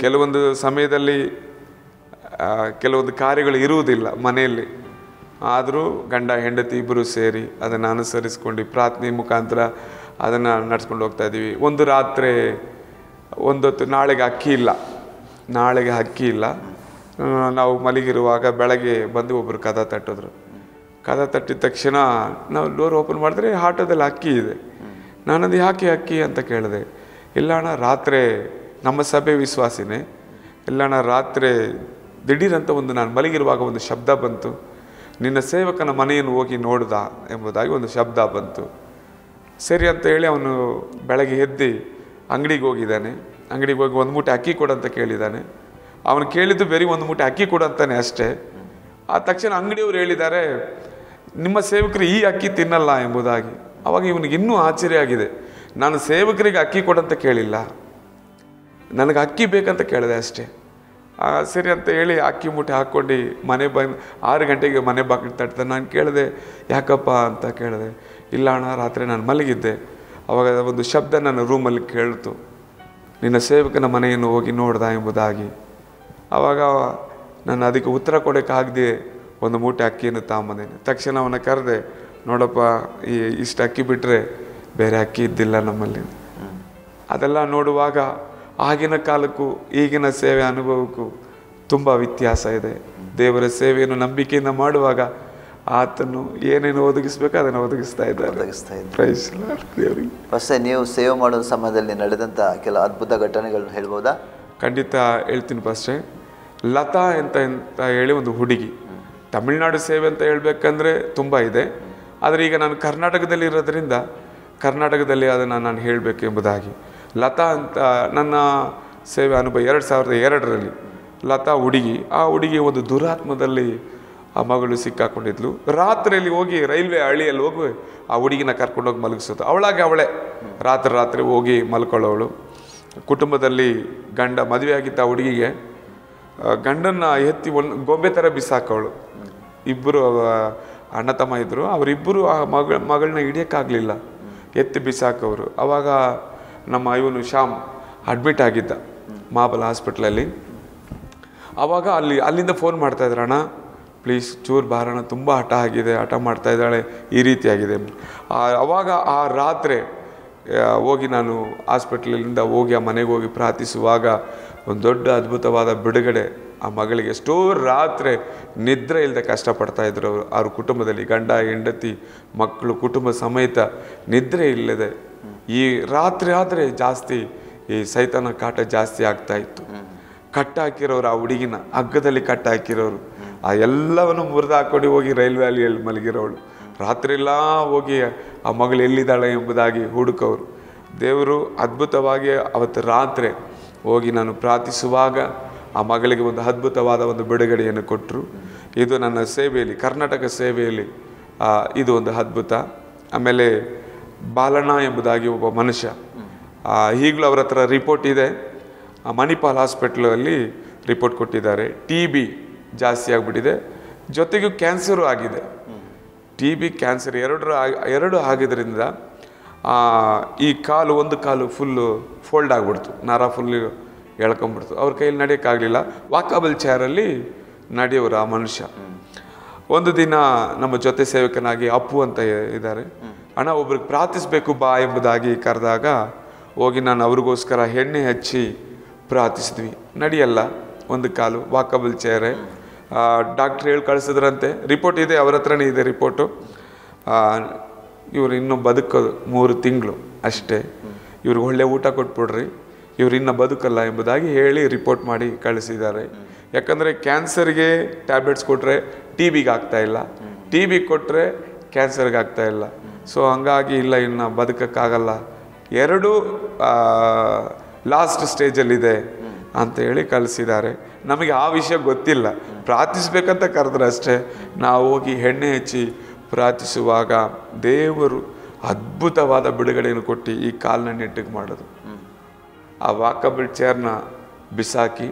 S2: ಕೆಲವೊಂದು ಸಮಯದಲ್ಲಿ ಕೆಲವೊಂದು ಕಾರ್ಯಗಳು ಇರುವುದಿಲ್ಲ ಮನೆಯಲ್ಲಿ, ಆದರೂ ಗಂಡ ಹೆಂಡತಿ ಇಬ್ಬರು ಸೇರಿ ಅದನ್ನು ಅನುಸರಿಸ್ಕೊಂಡು ಪ್ರಾರ್ಥನೆ ಮುಖಾಂತರ ಅದನ್ನು ನಡ್ಸ್ಕೊಂಡು ಹೋಗ್ತಾ ಇದ್ದೀವಿ. ಒಂದು ರಾತ್ರಿ ಒಂದೊತ್ತು ನಾಳೆಗೆ ಅಕ್ಕಿ ಇಲ್ಲ, ನಾವು ಮಲಗಿರುವಾಗ ಬೆಳಗ್ಗೆ ಬಂದು ಒಬ್ಬರು ಕದ ತಟ್ಟಿದ್ರು. ಕದ ತಟ್ಟಿದ ತಕ್ಷಣ ನಾವು ಡೋರ್ ಓಪನ್ ಮಾಡಿದ್ರೆ ಆಟೋದಲ್ಲಿ ಅಕ್ಕಿ ಇದೆ. ನಾನದು ಯಾಕೆ ಅಕ್ಕಿ ಅಂತ ಕೇಳಿದೆ. ಇಲ್ಲ ಅಣ್ಣ, ರಾತ್ರಿ ನಮ್ಮ ಸಭೆ ವಿಶ್ವಾಸಿನೇ, ಇಲ್ಲ ಅಣ್ಣ, ರಾತ್ರಿ ದಿಢೀರಂತ ನಾನು ಮಲಗಿರುವಾಗ ಒಂದು ಶಬ್ದ ಬಂತು, ನಿನ್ನ ಸೇವಕನ ಮನೆಯನ್ನು ಹೋಗಿ ನೋಡ್ದ ಎಂಬುದಾಗಿ ಒಂದು ಶಬ್ದ ಬಂತು. ಸರಿ ಅಂತ ಹೇಳಿ ಅವನು ಬೆಳಗ್ಗೆ ಎದ್ದು ಅಂಗಡಿಗೆ ಹೋಗಿದ್ದಾನೆ. ಅಂಗಡಿಗೆ ಹೋಗಿ ಒಂದು ಮೂಟೆ ಅಕ್ಕಿ ಕೊಡಂತ ಕೇಳಿದ್ದಾನೆ. ಅವನು ಕೇಳಿದ್ದು ಬರೀ ಒಂದು ಮೂಟೆ ಅಕ್ಕಿ ಕೊಡಂತಾನೆ ಅಷ್ಟೇ. ಆ ತಕ್ಷಣ ಅಂಗಡಿಯವರು ಹೇಳಿದ್ದಾರೆ, ನಿಮ್ಮ ಸೇವಕರು ಈ ಅಕ್ಕಿ ತಿನ್ನಲ್ಲ ಎಂಬುದಾಗಿ. ಅವಾಗ ಇವನಿಗೆ ಇನ್ನೂ ಆಶ್ಚರ್ಯ ಆಗಿದೆ. ನಾನು ಸೇವಕರಿಗೆ ಅಕ್ಕಿ ಕೊಡಂತ ಕೇಳಿಲ್ಲ, ನನಗೆ ಅಕ್ಕಿ ಬೇಕಂತ ಕೇಳಿದೆ ಅಷ್ಟೇ. ಸರಿ ಅಂತ ಹೇಳಿ ಅಕ್ಕಿ ಮೂಟೆ ಹಾಕ್ಕೊಂಡು ಮನೆ ಬಂದು 6 ಗಂಟೆಗೆ ಮನೆ ಬಾಗಿಲು ತಟ್ತಾರೆ. ನಾನು ಕೇಳಿದೆ, ಯಾಕಪ್ಪ ಅಂತ ಕೇಳಿದೆ. ಇಲ್ಲ ಅಣ್ಣ, ರಾತ್ರಿ ನಾನು ಮಲಗಿದ್ದೆ, ಅವಾಗ ಒಂದು ಶಬ್ದ ನನ್ನ ರೂಮಲ್ಲಿ ಕೇಳ್ತು, ನಿನ್ನ ಸೇವಕನ ಮನೆಯನ್ನು ಹೋಗಿ ನೋಡ್ದ ಎಂಬುದಾಗಿ. ಆವಾಗ ನಾನು ಅದಕ್ಕೆ ಉತ್ತರ ಕೊಡೋಕ್ಕಾಗದೆ ಒಂದು ಮೂಟೆ ಅಕ್ಕಿಯನ್ನು ತಗೊಂಬಂದೇನೆ. ತಕ್ಷಣ ಅವನ ಕರೆದೆ, ನೋಡಪ್ಪ, ಇಷ್ಟು ಅಕ್ಕಿ ಬಿಟ್ಟರೆ ಬೇರೆ ಅಕ್ಕಿ ಇದ್ದಿಲ್ಲ ನಮ್ಮಲ್ಲಿ. ಅದೆಲ್ಲ ನೋಡುವಾಗ ಆಗಿನ ಕಾಲಕ್ಕೂ ಈಗಿನ ಸೇವೆ ಅನುಭವಕ್ಕೂ ತುಂಬ ವ್ಯತ್ಯಾಸ ಇದೆ. ದೇವರ ಸೇವೆಯನ್ನು ನಂಬಿಕೆಯಿಂದ ಮಾಡುವಾಗ ಆತನು ಏನೇನು ಒದಗಿಸ್ಬೇಕು ಅದನ್ನು ಒದಗಿಸ್ತಾ ಇದ್ದಾರೆ.
S1: ಫಸ್ಟ್ ನೀವು ಸೇವೆ ಮಾಡೋ ಸಮಯದಲ್ಲಿ ನಡೆದಂಥ ಕೆಲವು ಅದ್ಭುತ ಘಟನೆಗಳನ್ನ ಹೇಳ್ಬೋದಾ?
S2: ಖಂಡಿತ ಹೇಳ್ತೀನಿ. ಫಸ್ಟೇ ಲತಾ ಅಂತ ಹೇಳಿ ಒಂದು ಹುಡುಗಿ, ತಮಿಳುನಾಡು ಸೇವೆ ಅಂತ ಹೇಳ್ಬೇಕಂದ್ರೆ ತುಂಬ ಇದೆ, ಆದರೆ ಈಗ ನಾನು ಕರ್ನಾಟಕದಲ್ಲಿ ಇರೋದ್ರಿಂದ ಕರ್ನಾಟಕದಲ್ಲಿ ಅದನ್ನು ನಾನು ಹೇಳಬೇಕು ಎಂಬುದಾಗಿ. ಲತಾ ಅಂತ ನನ್ನ ಸೇವೆ ಅನುಭವ 2002ರಲ್ಲಿ ಲತಾ ಹುಡುಗಿ, ಆ ಹುಡುಗಿ ಒಂದು ದುರಾತ್ಮದಲ್ಲಿ ಆ ಮಗಳು ಸಿಕ್ಕಾಕೊಂಡಿದ್ಲು. ರಾತ್ರಿಯಲ್ಲಿ ಹೋಗಿ ರೈಲ್ವೆ ಹಳ್ಳಿಯಲ್ಲಿ ಹೋಗಿ ಆ ಹುಡುಗಿನ ಕರ್ಕೊಂಡೋಗಿ ಮಲಗಿಸೋದು. ಅವಳೇ ರಾತ್ರಿ ಹೋಗಿ ಮಲ್ಕೊಳ್ಳೋವಳು. ಕುಟುಂಬದಲ್ಲಿ ಗಂಡ ಮದುವೆ ಆಗಿದ್ದ ಆ ಹುಡುಗಿಗೆ ಗಂಡನ್ನ ಎತ್ತಿ ಒಂದು ಗೊಂಬೆ ಥರ ಬಿಸಾಕೋಳು. ಇಬ್ಬರು ಅಣ್ಣ ತಮ್ಮ ಇದ್ದರು, ಅವರಿಬ್ಬರು ಆ ಮಗಳನ್ನ ಹಿಡಿಯೋಕ್ಕಾಗಲಿಲ್ಲ, ಎತ್ತಿ ಬಿಸಾಕೋರು. ಆವಾಗ ನಮ್ಮ ಇವನು ಶ್ಯಾಮ್ ಅಡ್ಮಿಟ್ ಆಗಿದ್ದ ಮಹಾಬಲ ಹಾಸ್ಪಿಟ್ಲಲ್ಲಿ. ಆವಾಗ ಅಲ್ಲಿಂದ ಫೋನ್ ಮಾಡ್ತಾಯಿದ್ರು, ಅಣ್ಣ ಪ್ಲೀಸ್ ಚೂರು ಬಾರಣ, ತುಂಬ ಹಠ ಆಗಿದೆ, ಹಠ ಮಾಡ್ತಾ ಇದ್ದಾಳೆ, ಈ ರೀತಿಯಾಗಿದೆ. ಆವಾಗ ಆ ರಾತ್ರಿ ಹೋಗಿ ನಾನು ಹಾಸ್ಪಿಟ್ಲಿಂದ ಹೋಗಿ ಆ ಮನೆಗೆ ಹೋಗಿ ಪ್ರಾರ್ಥಿಸುವಾಗ ಒಂದು ದೊಡ್ಡ ಅದ್ಭುತವಾದ ಬಿಡುಗಡೆ ಆ ಮಗಳಿಗೆ. ಎಷ್ಟೋ ರಾತ್ರಿ ನಿದ್ರೆ ಇಲ್ಲದೆ ಕಷ್ಟಪಡ್ತಾಯಿದ್ರು ಅವ್ರ ಕುಟುಂಬದಲ್ಲಿ, ಗಂಡ ಹೆಂಡತಿ ಮಕ್ಕಳು ಕುಟುಂಬ ಸಮೇತ ನಿದ್ರೆ ಇಲ್ಲದೆ. ಈ ರಾತ್ರಿ ಆದರೆ ಜಾಸ್ತಿ ಈ ಸೈತಾನ ಕಾಟ ಜಾಸ್ತಿ ಆಗ್ತಾಯಿತ್ತು. ಕಟ್ಟಾಕಿರೋರು, ಆ ಹುಡುಗಿನ ಹಗ್ಗದಲ್ಲಿ ಕಟ್ಟಾಕಿರೋರು, ಆ ಎಲ್ಲವನ್ನು ಮುರಿದು ಹಾಕೊಂಡು ಹೋಗಿ ರೈಲ್ವೆ ಅಲ್ಲಿಯಲ್ಲಿ ಮಲಗಿರೋಳು. ರಾತ್ರಿಯೆಲ್ಲ ಹೋಗಿ ಆ ಮಗಳು ಎಲ್ಲಿದ್ದಾಳೆ ಎಂಬುದಾಗಿ ಹುಡುಕವರು. ದೇವರು ಅದ್ಭುತವಾಗಿ ಅವತ್ತು ರಾತ್ರಿ ಹೋಗಿ ನಾನು ಪ್ರಾರ್ಥಿಸುವಾಗ ಆ ಮಗಳಿಗೆ ಒಂದು ಅದ್ಭುತವಾದ ಒಂದು ಬಿಡುಗಡೆಯನ್ನು ಕೊಟ್ಟರು. ಇದು ನನ್ನ ಸೇವೆಯಲ್ಲಿ, ಕರ್ನಾಟಕ ಸೇವೆಯಲ್ಲಿ ಇದು ಒಂದು ಅದ್ಭುತ. ಆಮೇಲೆ ಬಾಲಣ್ಣ ಎಂಬುದಾಗಿ ಒಬ್ಬ ಮನುಷ್ಯ, ಈಗಲೂ ಅವರ ಹತ್ರ ರಿಪೋರ್ಟ್ ಇದೆ. ಮಣಿಪಾಲ್ ಹಾಸ್ಪಿಟ್ಲಲ್ಲಿ ರಿಪೋರ್ಟ್ ಕೊಟ್ಟಿದ್ದಾರೆ. TB ಜಾಸ್ತಿ ಆಗಿಬಿಟ್ಟಿದೆ, ಜೊತೆಗೂ ಕ್ಯಾನ್ಸರು ಆಗಿದೆ. TB ಕ್ಯಾನ್ಸರ್ ಎರಡು ಆಗಿದ್ದರಿಂದ ಈ ಕಾಲು, ಒಂದು ಕಾಲು ಫುಲ್ಲು ಫೋಲ್ಡ್ ಆಗಿಬಿಡ್ತು, ನರ ಫುಲ್ಲು ಎಳ್ಕೊಂಬಿಡ್ತು. ಅವ್ರ ಕೈಯಲ್ಲಿ ನಡೆಯೋಕ್ಕಾಗಲಿಲ್ಲ. ವಾಕಬಲ್ ಚೇರಲ್ಲಿ ನಡೆಯೋರು ಆ ಮನುಷ್ಯ. ಒಂದು ದಿನ ನಮ್ಮ ಜೊತೆ ಸೇವಕನಾಗಿ ಅಪ್ಪು ಅಂತ ಇದ್ದಾರೆ, ಅಣ್ಣ ಒಬ್ರಿಗೆ ಪ್ರಾರ್ಥಿಸ್ಬೇಕು ಬಾ ಎಂಬುದಾಗಿ ಕರೆದಾಗ ಹೋಗಿ ನಾನು ಅವ್ರಿಗೋಸ್ಕರ ಎಣ್ಣೆ ಹಚ್ಚಿ ಪ್ರಾರ್ಥಿಸಿದ್ವಿ. ನಡೆಯಲ್ಲ, ಒಂದು ಕಾಲು ವಾಕಬಲ್ ಚೇರೆ. ಡಾಕ್ಟ್ರ್ ಹೇಳಿ ಕಳಿಸಿದ್ರಂತೆ, ರಿಪೋರ್ಟ್ ಇದೆ, ಅವ್ರ ಹತ್ರನೇ ಇದೆ ರಿಪೋರ್ಟು. ಇವ್ರು ಇನ್ನೂ ಬದುಕೋದು 3 ತಿಂಗಳು ಅಷ್ಟೇ, ಇವ್ರಿಗೆ ಒಳ್ಳೆ ಊಟ ಕೊಟ್ಬಿಡ್ರಿ, ಇವ್ರು ಇನ್ನೂ ಬದುಕಲ್ಲ ಎಂಬುದಾಗಿ ಹೇಳಿ ರಿಪೋರ್ಟ್ ಮಾಡಿ ಕಳಿಸಿದ್ದಾರೆ. ಯಾಕಂದರೆ ಕ್ಯಾನ್ಸರ್ಗೆ ಟ್ಯಾಬ್ಲೆಟ್ಸ್ ಕೊಟ್ಟರೆ TBಗೆ ಆಗ್ತಾಯಿಲ್ಲ, TB ಕೊಟ್ಟರೆ ಕ್ಯಾನ್ಸರ್ಗೆ ಆಗ್ತಾಯಿಲ್ಲ. ಸೊ ಹಂಗಾಗಿ ಇಲ್ಲ, ಇನ್ನು ಬದುಕೋಕ್ಕಾಗಲ್ಲ, 2 ಲಾಸ್ಟ್ ಸ್ಟೇಜಲ್ಲಿದೆ ಅಂತ ಹೇಳಿ ಕಳಿಸಿದ್ದಾರೆ. ನಮಗೆ ಆ ವಿಷಯ ಗೊತ್ತಿಲ್ಲ, ಪ್ರಾರ್ಥಿಸ್ಬೇಕಂತ ಕರೆದ್ರೆ ಅಷ್ಟೇ. ನಾವು ಹೋಗಿ ಎಣ್ಣೆ ಹಚ್ಚಿ ಪ್ರಾರ್ಥಿಸುವಾಗ ದೇವರು ಅದ್ಭುತವಾದ ಬಿಡುಗಡೆಯನ್ನು ಕೊಟ್ಟು ಈ ಕಾಲನ್ನ ನೆಟ್ಟಿಗೆ ಮಾಡೋದು. ಆ ವಾಕಬಲ್ ಚೇರ್ನ ಬಿಸಾಕಿ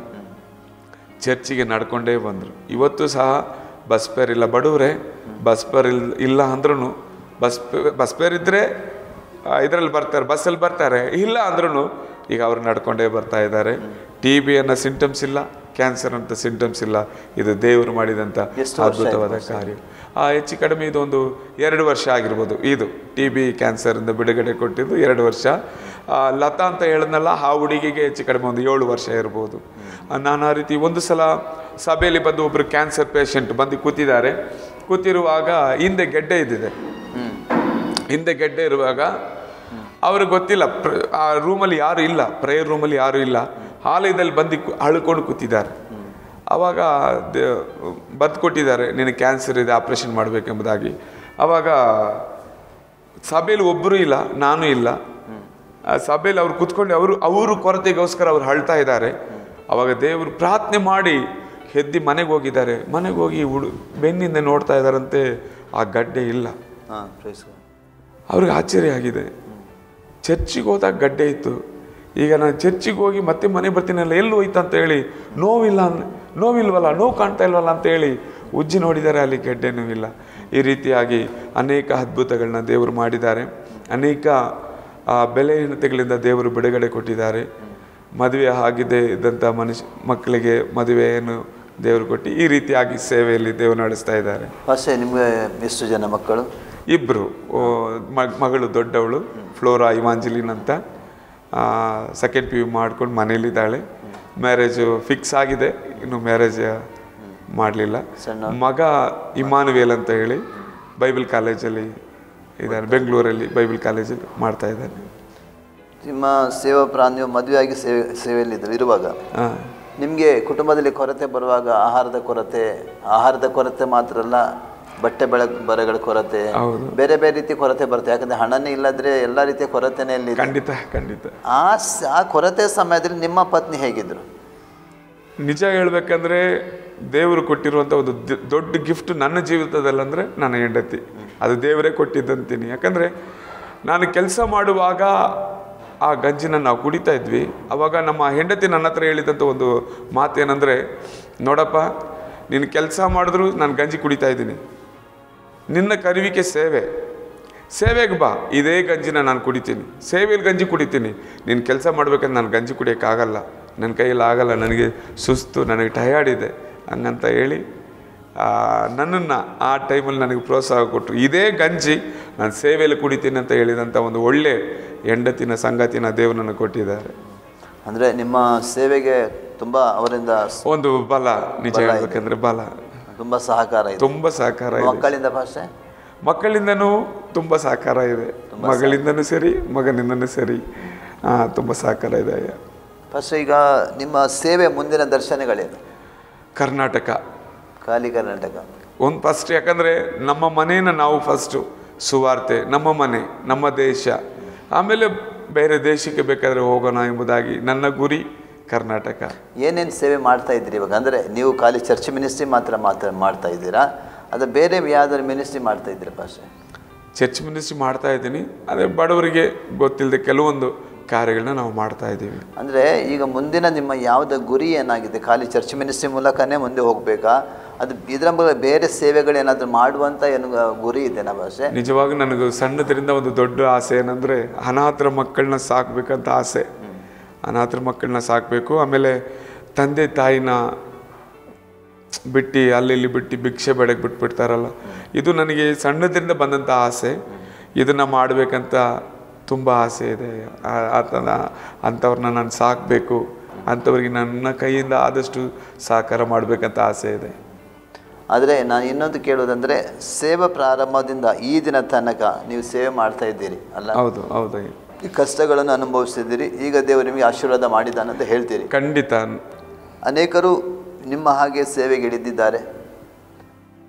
S2: ಚರ್ಚಿಗೆ ನಡ್ಕೊಂಡೇ ಬಂದರು. ಇವತ್ತು ಸಹ ಬಸ್ ಫೇರ್ ಇಲ್ಲ, ಬಡವರೇ ಬಸ್ ಫೇರ್ ಇಲ್ಲ ಅಂದ್ರೂ ಬಸ್ ಫೇರ್ ಇದ್ದರೆ ಇದರಲ್ಲಿ ಬರ್ತಾರೆ, ಬಸ್ಸಲ್ಲಿ ಬರ್ತಾರೆ, ಇಲ್ಲ ಅಂದ್ರೂ ಈಗ ಅವ್ರು ನಡ್ಕೊಂಡೇ ಬರ್ತಾ ಇದ್ದಾರೆ. TB ಅನ್ನೋ ಸಿಂಟಮ್ಸ್ ಇಲ್ಲ, ಕ್ಯಾನ್ಸರ್ ಅಂತ ಸಿಂಟಮ್ಸ್ ಇಲ್ಲ. ಇದು ದೇವರು ಮಾಡಿದಂಥ ಅದ್ಭುತವಾದ ಕಾರ್ಯ. ಹೆಚ್ಚು ಕಡಿಮೆ ಇದೊಂದು 2 ವರ್ಷ ಆಗಿರ್ಬೋದು. ಇದು TB ಕ್ಯಾನ್ಸರಿಂದ ಬಿಡುಗಡೆ ಕೊಟ್ಟಿದ್ದು 2 ವರ್ಷ. ಲತಾ ಅಂತ ಹೇಳಿದ್ನಲ್ಲ, ಆ ಹುಡುಗಿಗೆ ಹೆಚ್ಚು ಕಡಿಮೆ ಒಂದು 7 ವರ್ಷ ಇರ್ಬೋದು. ನಾನು ಆ ರೀತಿ ಒಂದು ಸಲ ಸಭೆಯಲ್ಲಿ ಬಂದು ಒಬ್ಬರು ಕ್ಯಾನ್ಸರ್ ಪೇಷಂಟ್ ಬಂದು ಕೂತಿರುವಾಗ ಹಿಂದೆ ಗೆಡ್ಡೆ ಇದ್ದಿದೆ. ಹಿಂದೆ ಗೆಡ್ಡೆ ಇರುವಾಗ ಅವ್ರಿಗೆ ಗೊತ್ತಿಲ್ಲ, ಆ ರೂಮಲ್ಲಿ ಯಾರು ಇಲ್ಲ, ಪ್ರೇಯರ್ ರೂಮಲ್ಲಿ ಯಾರೂ ಇಲ್ಲ, ಆಲಯದಲ್ಲಿ ಬಂದು ಅಳ್ಕೊಂಡು ಕೂತಿದ್ದಾರೆ. ಆವಾಗ ಬರೆದು ಕೊಟ್ಟಿದ್ದಾರೆ, ನಿನಗೆ ಕ್ಯಾನ್ಸರ್ ಇದೆ, ಆಪ್ರೇಷನ್ ಮಾಡಬೇಕೆಂಬುದಾಗಿ. ಆವಾಗ ಸಭೆಯಲ್ಲಿ ಒಬ್ಬರೂ ಇಲ್ಲ, ನಾನು ಇಲ್ಲ. ಸಭೆಯಲ್ಲಿ ಅವ್ರು ಕೂತ್ಕೊಂಡು ಅವರು ಕೊರತೆಗೋಸ್ಕರ ಅವ್ರು ಅಳ್ತಾ ಇದ್ದಾರೆ. ಆವಾಗ ದೇವರು ಪ್ರಾರ್ಥನೆ ಮಾಡಿ ಎದ್ದು ಮನೆಗೆ ಹೋಗಿದ್ದಾರೆ. ಮನೆಗೆ ಹೋಗಿ ಬೆನ್ನಿಂದ ನೋಡ್ತಾ ಇದ್ದಾರಂತೆ, ಆ ಗಡ್ಡೆ ಇಲ್ಲ. ಅವ್ರಿಗೆ ಆಶ್ಚರ್ಯ ಆಗಿದೆ. ಚರ್ಚಿಗೆ ಹೋದಾಗ ಗಡ್ಡೆ ಇತ್ತು, ಈಗ ನಾನು ಚರ್ಚಿಗೆ ಹೋಗಿ ಮತ್ತೆ ಮನೆ ಬರ್ತೀನಲ್ಲ, ಎಲ್ಲಿ ಹೋಯ್ತು ಅಂತ ಹೇಳಿ ನೋವಿಲ್ವಲ್ಲ, ನೋವು ಕಾಣ್ತಾ ಇಲ್ವಲ್ಲ ಅಂತ ಹೇಳಿ ಉಜ್ಜಿ ನೋಡಿದ್ದಾರೆ, ಅಲ್ಲಿ ಗೆಡ್ಡೆನೂ ಇಲ್ಲ. ಈ ರೀತಿಯಾಗಿ ಅನೇಕ ಅದ್ಭುತಗಳನ್ನ ದೇವರು ಮಾಡಿದ್ದಾರೆ. ಅನೇಕ ಬೆಲೆಹೀನತೆಗಳಿಂದ ದೇವರು ಬಿಡುಗಡೆ ಕೊಟ್ಟಿದ್ದಾರೆ. ಮದುವೆ ಆಗಿದೆ ಇದ್ದಂಥ ಮಕ್ಕಳಿಗೆ ಮದುವೆಯನ್ನು ದೇವರು ಕೊಟ್ಟು ಈ ರೀತಿಯಾಗಿ ಸೇವೆಯಲ್ಲಿ ದೇವರು ನಡೆಸ್ತಾ ಇದ್ದಾರೆ.
S1: ನಿಮಗೆ ಎಷ್ಟು ಜನ ಮಕ್ಕಳು?
S2: 2. ಮಗಳು ದೊಡ್ಡವಳು ಫ್ಲೋರಾ ಇವಾಂಜಲಿನ್ ಅಂತ, ಸೆಕೆಂಡ್ PU ಮಾಡ್ಕೊಂಡು ಮನೇಲಿದ್ದಾಳೆ. ಮ್ಯಾರೇಜು ಫಿಕ್ಸ್ ಆಗಿದೆ, ಇನ್ನು ಮ್ಯಾರೇಜ್ ಮಾಡಲಿಲ್ಲ. ಮಗ ಇಮಾನುವೇಲ್ ಅಂತ ಹೇಳಿ ಬೈಬಲ್ ಕಾಲೇಜಲ್ಲಿ ಇದ್ದಾರೆ, ಬೆಂಗಳೂರಲ್ಲಿ ಬೈಬಲ್ ಕಾಲೇಜಲ್ಲಿ ಮಾಡ್ತಾ ಇದ್ದಾರೆ.
S1: ನಿಮ್ಮ ಸೇವಾ ಪ್ರಾಂತ್ಯ ಮದುವೆಯಾಗಿ ಸೇವೆಯಲ್ಲಿ ಇರುವಾಗ ನಿಮಗೆ ಕುಟುಂಬದಲ್ಲಿ ಕೊರತೆ ಬರುವಾಗ ಆಹಾರದ ಕೊರತೆ ಮಾತ್ರ ಅಲ್ಲ, ಬಟ್ಟೆ ಬರೆಗಳ ಕೊರತೆ, ಬೇರೆ ಬೇರೆ ರೀತಿ ಕೊರತೆ ಬರುತ್ತೆ. ಯಾಕಂದ್ರೆ ಹಣನೇ ಇಲ್ಲದ್ರೆ ಎಲ್ಲ ರೀತಿಯ ಕೊರತೆನೇ ಇಲ್ಲಿ.
S2: ಖಂಡಿತ.
S1: ಆ ಕೊರತೆ ಸಮಯದಲ್ಲಿ ನಿಮ್ಮ ಪತ್ನಿ ಹೇಗಿದ್ರು?
S2: ನಿಜ ಹೇಳ್ಬೇಕಂದ್ರೆ ದೇವರು ಕೊಟ್ಟಿರುವಂಥ ಒಂದು ದೊಡ್ಡ ಗಿಫ್ಟ್ ನನ್ನ ಜೀವಿತದಲ್ಲಂದರೆ ನನ್ನ ಹೆಂಡತಿ. ಅದು ದೇವರೇ ಕೊಟ್ಟಿದ್ದಂತೀನಿ. ಯಾಕಂದರೆ ನಾನು ಕೆಲಸ ಮಾಡುವಾಗ ಆ ಗಂಜಿನ ನಾವು ಕುಡಿತಾ ಇದ್ವಿ. ಆವಾಗ ನಮ್ಮ ಹೆಂಡತಿ ನನ್ನ ಹತ್ರ ಹೇಳಿದಂಥ ಒಂದು ಮಾತೇನೆಂದರೆ, ನೋಡಪ್ಪ, ನೀನು ಕೆಲಸ ಮಾಡಿದ್ರು ನಾನು ಗಂಜಿ ಕುಡಿತಾ ಇದ್ದೀನಿ, ನಿನ್ನ ಕರುವಿಕೆ ಸೇವೆಗೆ ಬಾ, ಇದೇ ಗಂಜಿನ ನಾನು ಕುಡಿತೀನಿ, ಸೇವೆಯಲ್ಲಿ ಗಂಜಿ ಕುಡಿತೀನಿ. ನೀನು ಕೆಲಸ ಮಾಡ್ಬೇಕಂದ್ರೆ ನಾನು ಗಂಜಿ ಕುಡಿಯೋಕ್ಕಾಗಲ್ಲ, ನನ್ನ ಕೈಯಲ್ಲಿ ಆಗಲ್ಲ, ನನಗೆ ಸುಸ್ತು, ನನಗೆ ಟಯರ್ಡ್ ಇದೆ ಹಂಗಂತ ಹೇಳಿ ನನ್ನನ್ನು ಆ ಟೈಮಲ್ಲಿ ನನಗೆ ಪ್ರೋತ್ಸಾಹ ಕೊಟ್ಟರು. ಇದೇ ಗಂಜಿ ನಾನು ಸೇವೆಯಲ್ಲಿ ಕುಡಿತೀನಿ ಅಂತ ಹೇಳಿದಂಥ ಒಂದು ಒಳ್ಳೆ ಹೆಂಡತಿನ ಸಂಗಾತಿನ ದೇವರು ನನಗೆ ಕೊಟ್ಟಿದ್ದಾರೆ.
S1: ಅಂದರೆ ನಿಮ್ಮ ಸೇವೆಗೆ ತುಂಬ ಅವರಿಂದ
S2: ಒಂದು ಬಲ, ನಿಜ ಹೇಳ್ಬೇಕಂದ್ರೆ ಬಲ,
S1: ತುಂಬ ಸಹಕಾರ ಇದೆ.
S2: ತುಂಬ ಸಹಕಾರ ಇದೆ.
S1: ಮಕ್ಕಳಿಂದ ಭಾಷೆ
S2: ಮಕ್ಕಳಿಂದನೂ ತುಂಬ ಸಹಕಾರ ಇದೆ, ಮಗಳಿಂದನೂ ಸರಿ ಮಗನಿಂದನೂ ಸರಿ, ತುಂಬ ಸಹಕಾರ ಇದೆ.
S1: ಫಸ್ಟ್ ಈಗ ನಿಮ್ಮ ಸೇವೆ ಮುಂದಿನ ದರ್ಶನಗಳೇನು?
S2: ಕರ್ನಾಟಕ,
S1: ಖಾಲಿ ಕರ್ನಾಟಕ
S2: ಒಂದು ಫಸ್ಟ್. ಯಾಕಂದರೆ ನಮ್ಮ ಮನೆಯನ್ನು ನಾವು ಫಸ್ಟು ಸುವಾರ್ತೆ, ನಮ್ಮ ಮನೆ, ನಮ್ಮ ದೇಶ, ಆಮೇಲೆ ಬೇರೆ ದೇಶಕ್ಕೆ ಬೇಕಾದರೆ ಹೋಗೋಣ ಎಂಬುದಾಗಿ ನನ್ನ ಗುರಿ. ಕರ್ನಾಟಕ.
S1: ಏನೇನು ಸೇವೆ ಮಾಡ್ತಾ ಇದ್ದೀರಿ ಇವಾಗ? ಅಂದರೆ ನೀವು ಖಾಲಿ ಚರ್ಚ್ ಮಿನಿಸ್ಟ್ರಿ ಮಾತ್ರ ಮಾಡ್ತಾ ಇದ್ದೀರಾ, ಅದು ಬೇರೆ ಯಾವ್ದಾದ್ರು ಮಿನಿಸ್ಟ್ರಿ ಮಾಡ್ತಾ ಇದ್ದೀರಾ? ಭಾಷೆ
S2: ಚರ್ಚ್ ಮಿನಿಸ್ಟ್ರಿ ಮಾಡ್ತಾ ಇದ್ದೀನಿ, ಅದೇ ಬಡವರಿಗೆ ಗೊತ್ತಿಲ್ಲದೆ ಕೆಲವೊಂದು ಕಾರ್ಯಗಳನ್ನ ನಾವು ಮಾಡ್ತಾ ಇದ್ದೀವಿ.
S1: ಅಂದರೆ ಈಗ ಮುಂದಿನ ನಿಮ್ಮ ಯಾವುದೇ ಗುರಿ ಏನಾಗಿದೆ? ಖಾಲಿ ಚರ್ಚ್ ಮಿನಿಸ್ಟ್ರಿ ಮೂಲಕನೇ ಮುಂದೆ ಹೋಗಬೇಕಾ, ಅದು ಇದರ ಮೂಲಕ ಬೇರೆ ಸೇವೆಗಳೇನಾದರೂ ಮಾಡುವಂಥ ಏನು ಗುರಿ ಇದೆನಾ? ಭಾಷೆ
S2: ನಿಜವಾಗ ನನಗೆ ಸಣ್ಣದರಿಂದ ಒಂದು ದೊಡ್ಡ ಆಸೆ ಏನಂದರೆ ಅನಾಥರ ಮಕ್ಕಳನ್ನ ಸಾಕಬೇಕಂತ ಆಸೆ. ಅನಾಥರ ಮಕ್ಕಳನ್ನ ಸಾಕಬೇಕು, ಆಮೇಲೆ ತಂದೆ ತಾಯಿನ ಬಿಟ್ಟು ಅಲ್ಲಿ ಬಿಟ್ಟು ಭಿಕ್ಷೆ ಬೇಡಕ್ಕೆ ಬಿಟ್ಬಿಡ್ತಾರಲ್ಲ, ಇದು ನನಗೆ ಸಣ್ಣದರಿಂದ ಬಂದಂಥ ಆಸೆ. ಇದನ್ನು ಮಾಡಬೇಕಂತ ತುಂಬ ಆಸೆ ಇದೆ. ಅಂಥವ್ರನ್ನ ನಾನು ಸಾಕಬೇಕು, ಅಂಥವ್ರಿಗೆ ನನ್ನ ಕೈಯಿಂದ ಆದಷ್ಟು ಸಹಕಾರ ಮಾಡಬೇಕಂತ ಆಸೆ ಇದೆ.
S1: ಆದರೆ ನಾನು ಇನ್ನೊಂದು ಕೇಳೋದಂದರೆ, ಸೇವಾ ಪ್ರಾರಂಭದಿಂದ ಈ ದಿನ ತನಕ ನೀವು ಸೇವೆ ಮಾಡ್ತಾ ಇದ್ದೀರಿ ಅಲ್ಲ?
S2: ಹೌದು ಹೌದು.
S1: ಈ ಕಷ್ಟಗಳನ್ನು ಅನುಭವಿಸ್ತಿದ್ದೀರಿ, ಈಗ ದೇವರು ನಿಮಗೆ ಆಶೀರ್ವಾದ ಮಾಡಿದ್ದಾನಂತ ಹೇಳ್ತೀರಿ.
S2: ಖಂಡಿತ.
S1: ಅನೇಕರು ನಿಮ್ಮ ಹಾಗೆ ಸೇವೆಗೆ ಇಳಿದಿದ್ದಾರೆ.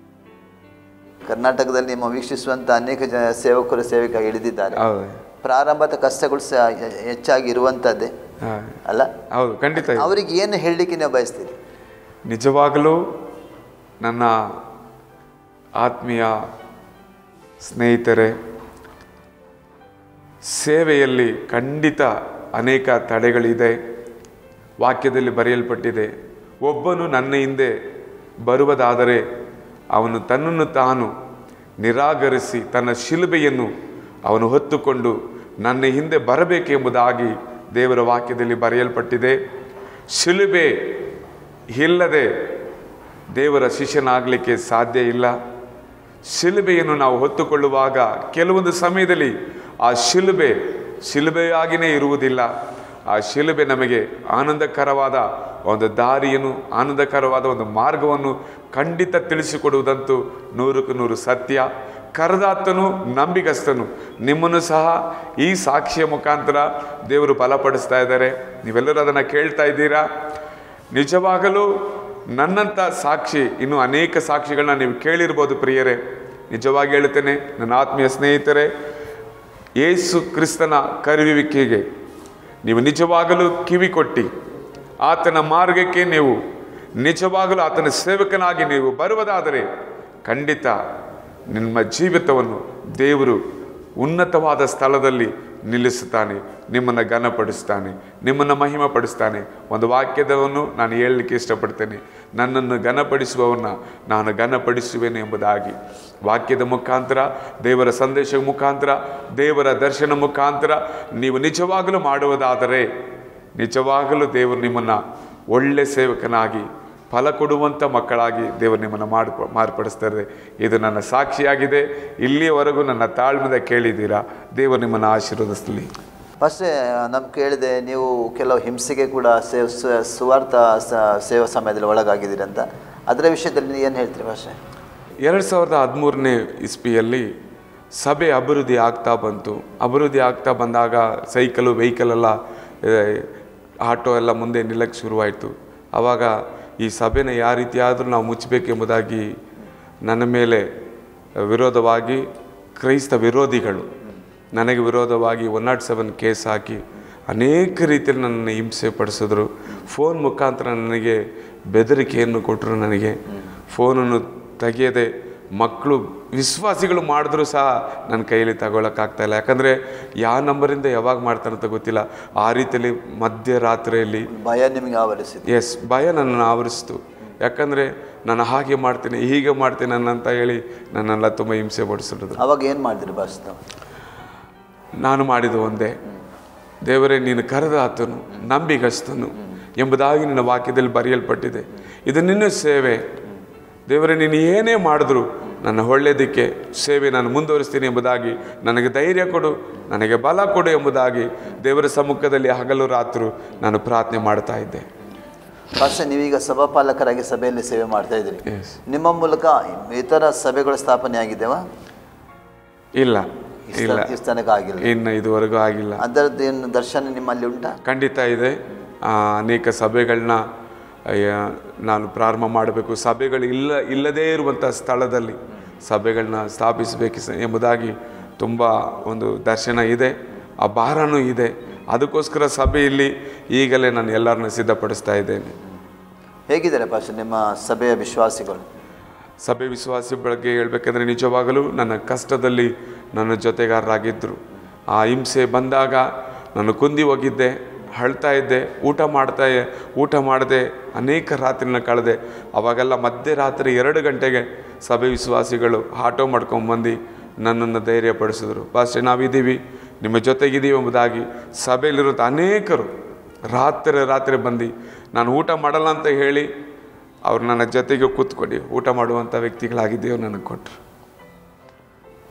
S1: ಕರ್ನಾಟಕದಲ್ಲಿ ನಿಮ್ಮ ವೀಕ್ಷಿಸುವಂಥ ಅನೇಕ ಸೇವಕರು ಸೇವೆಗಾಗಿ ಇಳಿದಿದ್ದಾರೆ. ಪ್ರಾರಂಭದ ಕಷ್ಟಗಳು ಹೆಚ್ಚಾಗಿ ಇರುವಂಥದ್ದೇ ಅಲ್ಲ?
S2: ಹೌದು, ಖಂಡಿತ.
S1: ಅವರಿಗೆ ಏನು ಹೇಳಲಿಕ್ಕೆ ನೀವು ಬಯಸ್ತೀರಿ?
S2: ನಿಜವಾಗಲೂ ನನ್ನ ಆತ್ಮೀಯ ಸ್ನೇಹಿತರೆ, ಸೇವೆಯಲ್ಲಿ ಖಂಡಿತ ಅನೇಕ ತಡೆಗಳಿದೆ. ವಾಕ್ಯದಲ್ಲಿ ಬರೆಯಲ್ಪಟ್ಟಿದೆ, ಒಬ್ಬನು ನನ್ನ ಹಿಂದೆ ಬರುವುದಾದರೆ ಅವನು ತನ್ನನ್ನು ತಾನು ನಿರಾಕರಿಸಿ ತನ್ನ ಶಿಲುಬೆಯನ್ನು ಅವನು ಹೊತ್ತುಕೊಂಡು ನನ್ನ ಹಿಂದೆ ಬರಬೇಕೆಂಬುದಾಗಿ ದೇವರ ವಾಕ್ಯದಲ್ಲಿ ಬರೆಯಲ್ಪಟ್ಟಿದೆ. ಶಿಲುಬೆ ಇಲ್ಲದೆ ದೇವರ ಶಿಷ್ಯನಾಗಲಿಕ್ಕೆ ಸಾಧ್ಯ ಇಲ್ಲ. ಶಿಲುಬೆಯನ್ನು ನಾವು ಹೊತ್ತುಕೊಳ್ಳುವಾಗ ಕೆಲವೊಂದು ಸಮಯದಲ್ಲಿ ಆ ಶಿಲುಬೆಯಾಗಿಯೇ ಇರುವುದಿಲ್ಲ. ಆ ಶಿಲುಬೆ ನಮಗೆ ಆನಂದಕರವಾದ ಒಂದು ದಾರಿಯನ್ನು, ಆನಂದಕರವಾದ ಒಂದು ಮಾರ್ಗವನ್ನು ಖಂಡಿತ ತಿಳಿಸಿಕೊಡುವುದಂತೂ 100ಕ್ಕೆ 100 ಸತ್ಯ. ಕರೆದಾತನು ನಂಬಿಗಸ್ತನು. ನಿಮ್ಮನ್ನು ಸಹ ಈ ಸಾಕ್ಷಿಯ ಮುಖಾಂತರ ದೇವರು ಬಲಪಡಿಸ್ತಾ ಇದ್ದಾರೆ. ನೀವೆಲ್ಲರೂ ಅದನ್ನು ಕೇಳ್ತಾ ಇದ್ದೀರಾ. ನಿಜವಾಗಲೂ ನನ್ನಂಥ ಸಾಕ್ಷಿ ಇನ್ನೂ ಅನೇಕ ಸಾಕ್ಷಿಗಳನ್ನ ನೀವು ಕೇಳಿರ್ಬೋದು ಪ್ರಿಯರೇ. ನಿಜವಾಗಿ ಹೇಳ್ತೇನೆ ನನ್ನ ಆತ್ಮೀಯ ಸ್ನೇಹಿತರೆ, ಯೇಸು ಕ್ರಿಸ್ತನ ಕರೆಯುವಿಕೆಗೆ ನೀವು ನಿಜವಾಗಲೂ ಕಿವಿ ಕೊಟ್ಟು ಆತನ ಮಾರ್ಗಕ್ಕೆ ನೀವು ನಿಜವಾಗಲೂ ಆತನ ಸೇವಕನಾಗಿ ನೀವು ಬರುವುದಾದರೆ ಖಂಡಿತ ನಿಮ್ಮ ಜೀವಿತವನ್ನು ದೇವರು ಉನ್ನತವಾದ ಸ್ಥಳದಲ್ಲಿ ನಿಲ್ಲಿಸುತ್ತಾನೆ, ನಿಮ್ಮನ್ನು ಘನಪಡಿಸ್ತಾನೆ, ನಿಮ್ಮನ್ನು ಮಹಿಮೆಪಡಿಸ್ತಾನೆ. ಒಂದು ವಾಕ್ಯದವನ್ನು ನಾನು ಹೇಳಲಿಕ್ಕೆ ಇಷ್ಟಪಡ್ತೇನೆ, ನನ್ನನ್ನು ಘನಪಡಿಸುವವನ್ನ ನಾನು ಘನಪಡಿಸುವೆನು ಎಂಬುದಾಗಿ. ವಾಕ್ಯದ ಮುಖಾಂತರ, ದೇವರ ಸಂದೇಶದ ಮುಖಾಂತರ, ದೇವರ ದರ್ಶನ ಮುಖಾಂತರ ನೀವು ನಿಜವಾಗಲೂ ಮಾಡುವುದಾದರೆ ನಿಜವಾಗಲೂ ದೇವರು ನಿಮ್ಮನ್ನು ಒಳ್ಳೆ ಸೇವಕನಾಗಿ ಫಲ ಕೊಡುವಂಥ ಮಕ್ಕಳಾಗಿ ದೇವರು ನಿಮ್ಮನ್ನು ಮಾರ್ಪಡಿಸ್ತಾರೆ. ಇದು ನನ್ನ ಸಾಕ್ಷಿಯಾಗಿದೆ. ಇಲ್ಲಿಯವರೆಗೂ ನನ್ನ ತಾಳ್ಮೆಯಿಂದ ಕೇಳಿದ್ದೀರಾ. ದೇವರು ನಿಮ್ಮನ್ನು ಆಶೀರ್ವದಿಸಲಿ.
S1: ಫಸ್ಟೇ ನಮ್ಗೆ ಕೇಳಿದೆ, ನೀವು ಕೆಲವು ಹಿಂಸೆಗೆ ಕೂಡ ಸುವಾರ್ಥ ಸೇವಾ ಸಮಯದಲ್ಲಿ ಒಳಗಾಗಿದ್ದೀರಿ ಅಂತ. ಅದರ ವಿಷಯದಲ್ಲಿ ಏನು ಹೇಳ್ತೀರಿ ಭಾಷೆ?
S2: 2013ನೇ ಇಸ್ವಿಯಲ್ಲಿ ಸಭೆ ಅಭಿವೃದ್ಧಿ ಆಗ್ತಾ ಬಂತು. ಅಭಿವೃದ್ಧಿ ಆಗ್ತಾ ಬಂದಾಗ ವೆಹಿಕಲೆಲ್ಲ ಆಟೋ ಎಲ್ಲ ಮುಂದೆ ನಿಲ್ಲಕ್ಕೆ ಶುರುವಾಯಿತು. ಆವಾಗ ಈ ಸಭೆನ ಯಾವ ರೀತಿಯಾದರೂ ನಾವು ಮುಚ್ಚಬೇಕೆಂಬುದಾಗಿ ನನ್ನ ಮೇಲೆ ವಿರೋಧವಾಗಿ ಕ್ರೈಸ್ತ ವಿರೋಧಿಗಳು ನನಗೆ ವಿರೋಧವಾಗಿ 107 ಕೇಸ್ ಹಾಕಿ ಅನೇಕ ರೀತಿಯಲ್ಲಿ ನನ್ನನ್ನು ಹಿಂಸೆ ಪಡಿಸಿದ್ರು. ಫೋನ್ ಮುಖಾಂತರ ನನಗೆ ಬೆದರಿಕೆಯನ್ನು ಕೊಟ್ಟರು. ನನಗೆ ಫೋನನ್ನು ತೆಗೆಯದೆ ಮಕ್ಕಳು ವಿಶ್ವಾಸಿಗಳು ಮಾಡಿದ್ರೂ ಸಹ ನನ್ನ ಕೈಯಲ್ಲಿ ತಗೊಳ್ಳೋಕ್ಕಾಗ್ತಾಯಿಲ್ಲ. ಯಾಕಂದರೆ ಯಾವ ನಂಬರಿಂದ ಯಾವಾಗ ಮಾಡ್ತಾರಂತ ಗೊತ್ತಿಲ್ಲ. ಆ ರೀತಿಯಲ್ಲಿ ಮಧ್ಯರಾತ್ರಿಯಲ್ಲಿ
S1: ಭಯ ನಿಮಗೆ ಆವರಿಸಿತು?
S2: ಎಸ್, ಭಯ ನನ್ನನ್ನು ಆವರಿಸಿತು. ಯಾಕಂದರೆ ನಾನು ಹಾಗೆ ಮಾಡ್ತೀನಿ, ಹೀಗೆ ಮಾಡ್ತೀನಿ ಅಂತ ಹೇಳಿ ನನ್ನೆಲ್ಲ ತುಂಬ ಹಿಂಸೆ ಪಡಿಸಿದ್ರು.
S1: ಅವಾಗ ಏನು ಮಾಡಿದ್ರಿ ಬಾಸ್?
S2: ನಾನು ಮಾಡಿದ್ದು ಒಂದೇ, ದೇವರೇ ನೀನು ಕರೆದಾತನು, ನಂಬಿಗಸ್ತನು, ಎಂಬುದಾಗಿ ನಿನ್ನ ವಾಕ್ಯದಲ್ಲಿ ಬರೆಯಲ್ಪಟ್ಟಿದೆ. ಇದು ನಿನ್ನ ಸೇವೆ ದೇವರೇ, ನೀನು ಏನೇ ಮಾಡಿದ್ರು ನನ್ನ ಒಳ್ಳೆಯದಕ್ಕೆ ಸೇವೆ ನಾನು ಮುಂದುವರಿಸ್ತೀನಿ ಎಂಬುದಾಗಿ ನನಗೆ ಧೈರ್ಯ ಕೊಡು, ನನಗೆ ಬಲ ಕೊಡು ಎಂಬುದಾಗಿ ದೇವರ ಸಮ್ಮುಖದಲ್ಲಿ ಹಗಲು ರಾತ್ರಿ ನಾನು ಪ್ರಾರ್ಥನೆ ಮಾಡ್ತಾ ಇದ್ದೆ.
S1: ಪಾಸ್ಟರ್, ನೀವೀಗ ಸಭಾಪಾಲಕರಾಗಿ ಸಭೆಯಲ್ಲಿ ಸೇವೆ ಮಾಡ್ತಾ ಇದ್ದೀರಿ. ನಿಮ್ಮ ಮೂಲಕ ಇತರ ಸಭೆಗಳು ಸ್ಥಾಪನೆ ಆಗಿದ್ದೇವಾ?
S2: ಇಲ್ಲ, ಇಲ್ಲ,
S1: ತನಕ ಆಗಿಲ್ಲ,
S2: ಇನ್ನು ಇದುವರೆಗೂ ಆಗಿಲ್ಲ.
S1: ಅದರದ್ದು ಏನು ದರ್ಶನ ನಿಮ್ಮಲ್ಲಿ ಉಂಟಾ?
S2: ಖಂಡಿತ ಇದೆ. ಅನೇಕ ಸಭೆಗಳನ್ನ ನಾನು ಪ್ರಾರಂಭ ಮಾಡಬೇಕು, ಸಭೆಗಳು ಇಲ್ಲದೇ ಇರುವಂಥ ಸ್ಥಳದಲ್ಲಿ ಸಭೆಗಳನ್ನ ಸ್ಥಾಪಿಸಬೇಕು ಎಂಬುದಾಗಿ ತುಂಬ ಒಂದು ದರ್ಶನ ಇದೆ, ಆ ಭಾರನೂ ಇದೆ. ಅದಕ್ಕೋಸ್ಕರ ಸಭೆಯಲ್ಲಿ ಈಗಲೇ ನಾನು ಎಲ್ಲರನ್ನ ಸಿದ್ಧಪಡಿಸ್ತಾ ಇದ್ದೇನೆ.
S1: ಹೇಗಿದ್ದಾರೆ ಪಾಸ್ಟರ್ ನಿಮ್ಮ ಸಭೆಯ ವಿಶ್ವಾಸಿಗಳು?
S2: ಸಭೆ ವಿಶ್ವಾಸಿ ಬಗ್ಗೆ ಹೇಳಬೇಕಂದ್ರೆ ನಿಜವಾಗಲೂ ನನ್ನ ಕಷ್ಟದಲ್ಲಿ ನನ್ನ ಜೊತೆಗಾರರಾಗಿದ್ದರು. ಆ ಹಿಂಸೆ ಬಂದಾಗ ನಾನು ಕುಂದಿ ಹೋಗಿದ್ದೆ, ಅಳ್ತಾ ಇದ್ದೆ, ಊಟ ಮಾಡದೆ ಅನೇಕ ರಾತ್ರಿನ ಕಳೆದೆ. ಅವಾಗೆಲ್ಲ ಮಧ್ಯರಾತ್ರಿ 2 ಗಂಟೆಗೆ ಸಭೆ ವಿಶ್ವಾಸಿಗಳು ಆಟೋ ಮಾಡ್ಕೊಂಬಂದು ನನ್ನನ್ನು ಧೈರ್ಯಪಡಿಸಿದ್ರು. ಪಾಸ್ಟರ್, ನಾವಿದ್ದೀವಿ, ನಿಮ್ಮ ಜೊತೆಗಿದ್ದೀವಿ ಎಂಬುದಾಗಿ ಸಭೆಯಲ್ಲಿರೋದು ಅನೇಕರು ರಾತ್ರಿ ಬಂದು ನಾನು ಊಟ ಮಾಡಲ್ಲ ಅಂತ ಹೇಳಿ ಅವ್ರು ನನ್ನ ಜೊತೆಗೆ ಕೂತ್ಕೊಂಡು ಊಟ ಮಾಡುವಂಥ ವ್ಯಕ್ತಿಗಳಾಗಿದ್ದೀವಿ ನನಗೆ ಕೊಟ್ಟರು.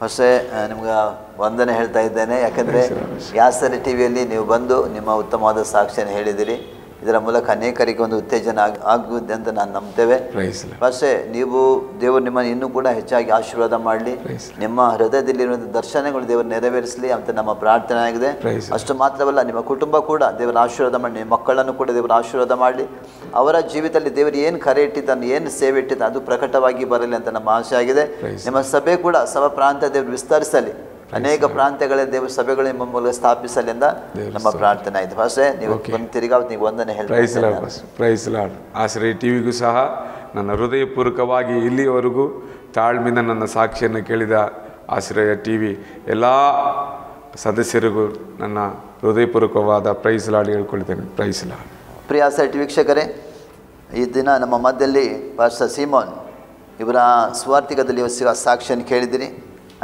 S1: ಹೊಸೆ ನಿಮ್ಗೆ ವಂದನೆ ಹೇಳ್ತಾ ಇದ್ದೇನೆ. ಯಾಕಂದರೆ ಯಾಸರಿ ಟಿ ವಿಯಲ್ಲಿ ನೀವು ಬಂದು ನಿಮ್ಮ ಉತ್ತಮವಾದ ಸಾಕ್ಷಿಯನ್ನು ಹೇಳಿದಿರಿ. ಇದರ ಮೂಲಕ ಅನೇಕರಿಗೆ ಒಂದು ಉತ್ತೇಜನ ಆಗುತ್ತದೆ ಅಂತ ನಾನು ನಂಬ್ತೇವೆ. ಹೊಸೆ ನೀವು ದೇವರು ನಿಮ್ಮನ್ನು ಇನ್ನೂ ಕೂಡ ಹೆಚ್ಚಾಗಿ ಆಶೀರ್ವಾದ ಮಾಡಲಿ, ನಿಮ್ಮ ಹೃದಯದಲ್ಲಿರುವಂಥ ದರ್ಶನಗಳು ದೇವರು ನೆರವೇರಿಸಲಿ ಅಂತ ನಮ್ಮ ಪ್ರಾರ್ಥನೆ ಆಗಿದೆ. ಅಷ್ಟು ಮಾತ್ರವಲ್ಲ, ನಿಮ್ಮ ಕುಟುಂಬ ಕೂಡ ದೇವರ ಆಶೀರ್ವಾದ ಮಾಡಿ, ನಿಮ್ಮ ಮಕ್ಕಳನ್ನು ಕೂಡ ದೇವರ ಆಶೀರ್ವಾದ ಮಾಡಲಿ. ಅವರ ಜೀವಿತದಲ್ಲಿ ದೇವರು ಏನು ಕರೆ ಇಟ್ಟಿದ್ದಾನೆ, ಏನು ಸೇವೆ ಇಟ್ಟಿದ್ದಾನೆ ಅದು ಪ್ರಕಟವಾಗಿ ಬರಲಿ ಅಂತ ನಮ್ಮ ಆಶೆ ಆಗಿದೆ. ನಿಮ್ಮ ಸಭೆ ಕೂಡ ಸಭಾ ಪ್ರಾಂತ್ಯ ದೇವರು ವಿಸ್ತರಿಸಲಿ, ಅನೇಕ ಪ್ರಾಂತ್ಯಗಳ ದೇವ ಸಭೆಗಳು ನಿಮ್ಮ ಮೂಲಕ ಸ್ಥಾಪಿಸಲಿ ಅಂತ ನಮ್ಮ ಪ್ರಾರ್ಥನೆ ಆಯಿತು. ಫಸ್ಟ್ ನೀವು ತಿರುಗಾವತ್ತು ನೀವು ಒಂದನೇ
S2: ಹೇಳ್ತಾರೆ. ಆಶ್ರಯ ಟಿವಿಗೂ ಸಹ ನನ್ನ ಹೃದಯಪೂರ್ವಕವಾಗಿ ಇಲ್ಲಿಯವರೆಗೂ ತಾಳ್ಮೆಯಿಂದ ನನ್ನ ಸಾಕ್ಷಿಯನ್ನು ಕೇಳಿದ ಆಶ್ರಯ ಟಿವಿ ಎಲ್ಲ ಸದಸ್ಯರಿಗೂ ನನ್ನ ಹೃದಯಪೂರ್ವಕವಾದ ಪ್ರೈಸ್ ಲಾಡ್ ಹೇಳ್ಕೊಳ್ತೇನೆ. ಪ್ರೈಸ್ ಲಾಡ್.
S1: ಪ್ರಿಯ ಆಶ್ರಯ ಟಿವಿ ವೀಕ್ಷಕರೇ, ಈ ದಿನ ನಮ್ಮ ಮಧ್ಯದಲ್ಲಿ ಪಾಸ್ಟರ್ ಸೀಮೋನ್ ಇವರ ಸ್ವಾರ್ಥಿಕದಲ್ಲಿ ಸಾಕ್ಷಿಯನ್ನು ಕೇಳಿದಿರಿ.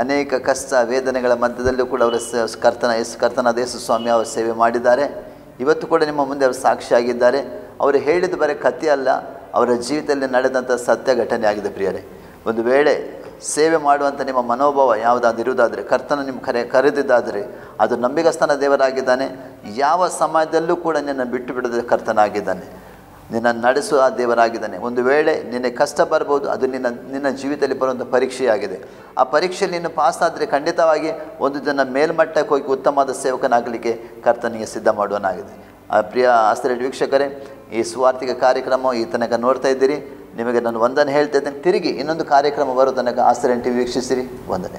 S1: ಅನೇಕ ಕಷ್ಟ ವೇದನೆಗಳ ಮಧ್ಯದಲ್ಲೂ ಕೂಡ ಅವರ ಕರ್ತನಾದ ಯೇಸು ಸ್ವಾಮಿ ಅವರು ಸೇವೆ ಮಾಡಿದ್ದಾರೆ. ಇವತ್ತು ಕೂಡ ನಿಮ್ಮ ಮುಂದೆ ಅವರು ಸಾಕ್ಷಿಯಾಗಿದ್ದಾರೆ. ಅವರು ಹೇಳಿದ ಬರೀ ಕಥೆ ಅಲ್ಲ, ಅವರ ಜೀವಿತದಲ್ಲಿ ನಡೆದಂಥ ಸತ್ಯ ಘಟನೆ ಆಗಿದೆ. ಪ್ರಿಯರೇ, ಒಂದು ವೇಳೆ ಸೇವೆ ಮಾಡುವಂಥ ನಿಮ್ಮ ಮನೋಭಾವ ಯಾವುದಾದ್ರು ಇರುವುದಾದರೆ, ಕರ್ತನ ನಿಮ್ಮ ಕರೆದಿದ್ದಾದರೆ ಅದು ನಂಬಿಗಸ್ತನ ದೇವರಾಗಿದ್ದಾನೆ. ಯಾವ ಸಮಯದಲ್ಲೂ ಕೂಡ ನಿನ್ನ ಬಿಟ್ಟು ಬಿಡದ ಕರ್ತನಾಗಿದ್ದಾನೆ, ನಿನ್ನ ನಡೆಸುವ ದೇವರಾಗಿದ್ದಾನೆ. ಒಂದು ವೇಳೆ ನಿನ್ನ ಕಷ್ಟ ಬರ್ಬೋದು, ಅದು ನಿನ್ನ ಜೀವಿತದಲ್ಲಿ ಬರುವಂಥ ಪರೀಕ್ಷೆಯಾಗಿದೆ. ಆ ಪರೀಕ್ಷೆಯಲ್ಲಿ ನೀನು ಪಾಸ್ ಆದರೆ ಖಂಡಿತವಾಗಿ ಒಂದು ದಿನ ಮೇಲ್ಮಟ್ಟಕ್ಕೆ ಹೋಗಿ ಉತ್ತಮವಾದ ಸೇವಕನಾಗಲಿಕ್ಕೆ ಕರ್ತನಿಗೆ ಸಿದ್ಧ ಮಾಡುವನಾಗಿದೆ. ಪ್ರಿಯ ಆಶ್ರಯ ವೀಕ್ಷಕರೇ, ಈ ಸ್ವಾರ್ಥಿಕ ಕಾರ್ಯಕ್ರಮ ಈ ತನಕ ನೋಡ್ತಾ ಇದ್ದೀರಿ. ನಿಮಗೆ ನಾನು ವಂದನೆ ಹೇಳ್ತಾ ಇದ್ದೇನೆ. ತಿರುಗಿ ಇನ್ನೊಂದು ಕಾರ್ಯಕ್ರಮ ಬರೋ ತನಕ ಆಶ್ರಯ ಟಿವಿ ವೀಕ್ಷಿಸಿರಿ. ವಂದನೆ.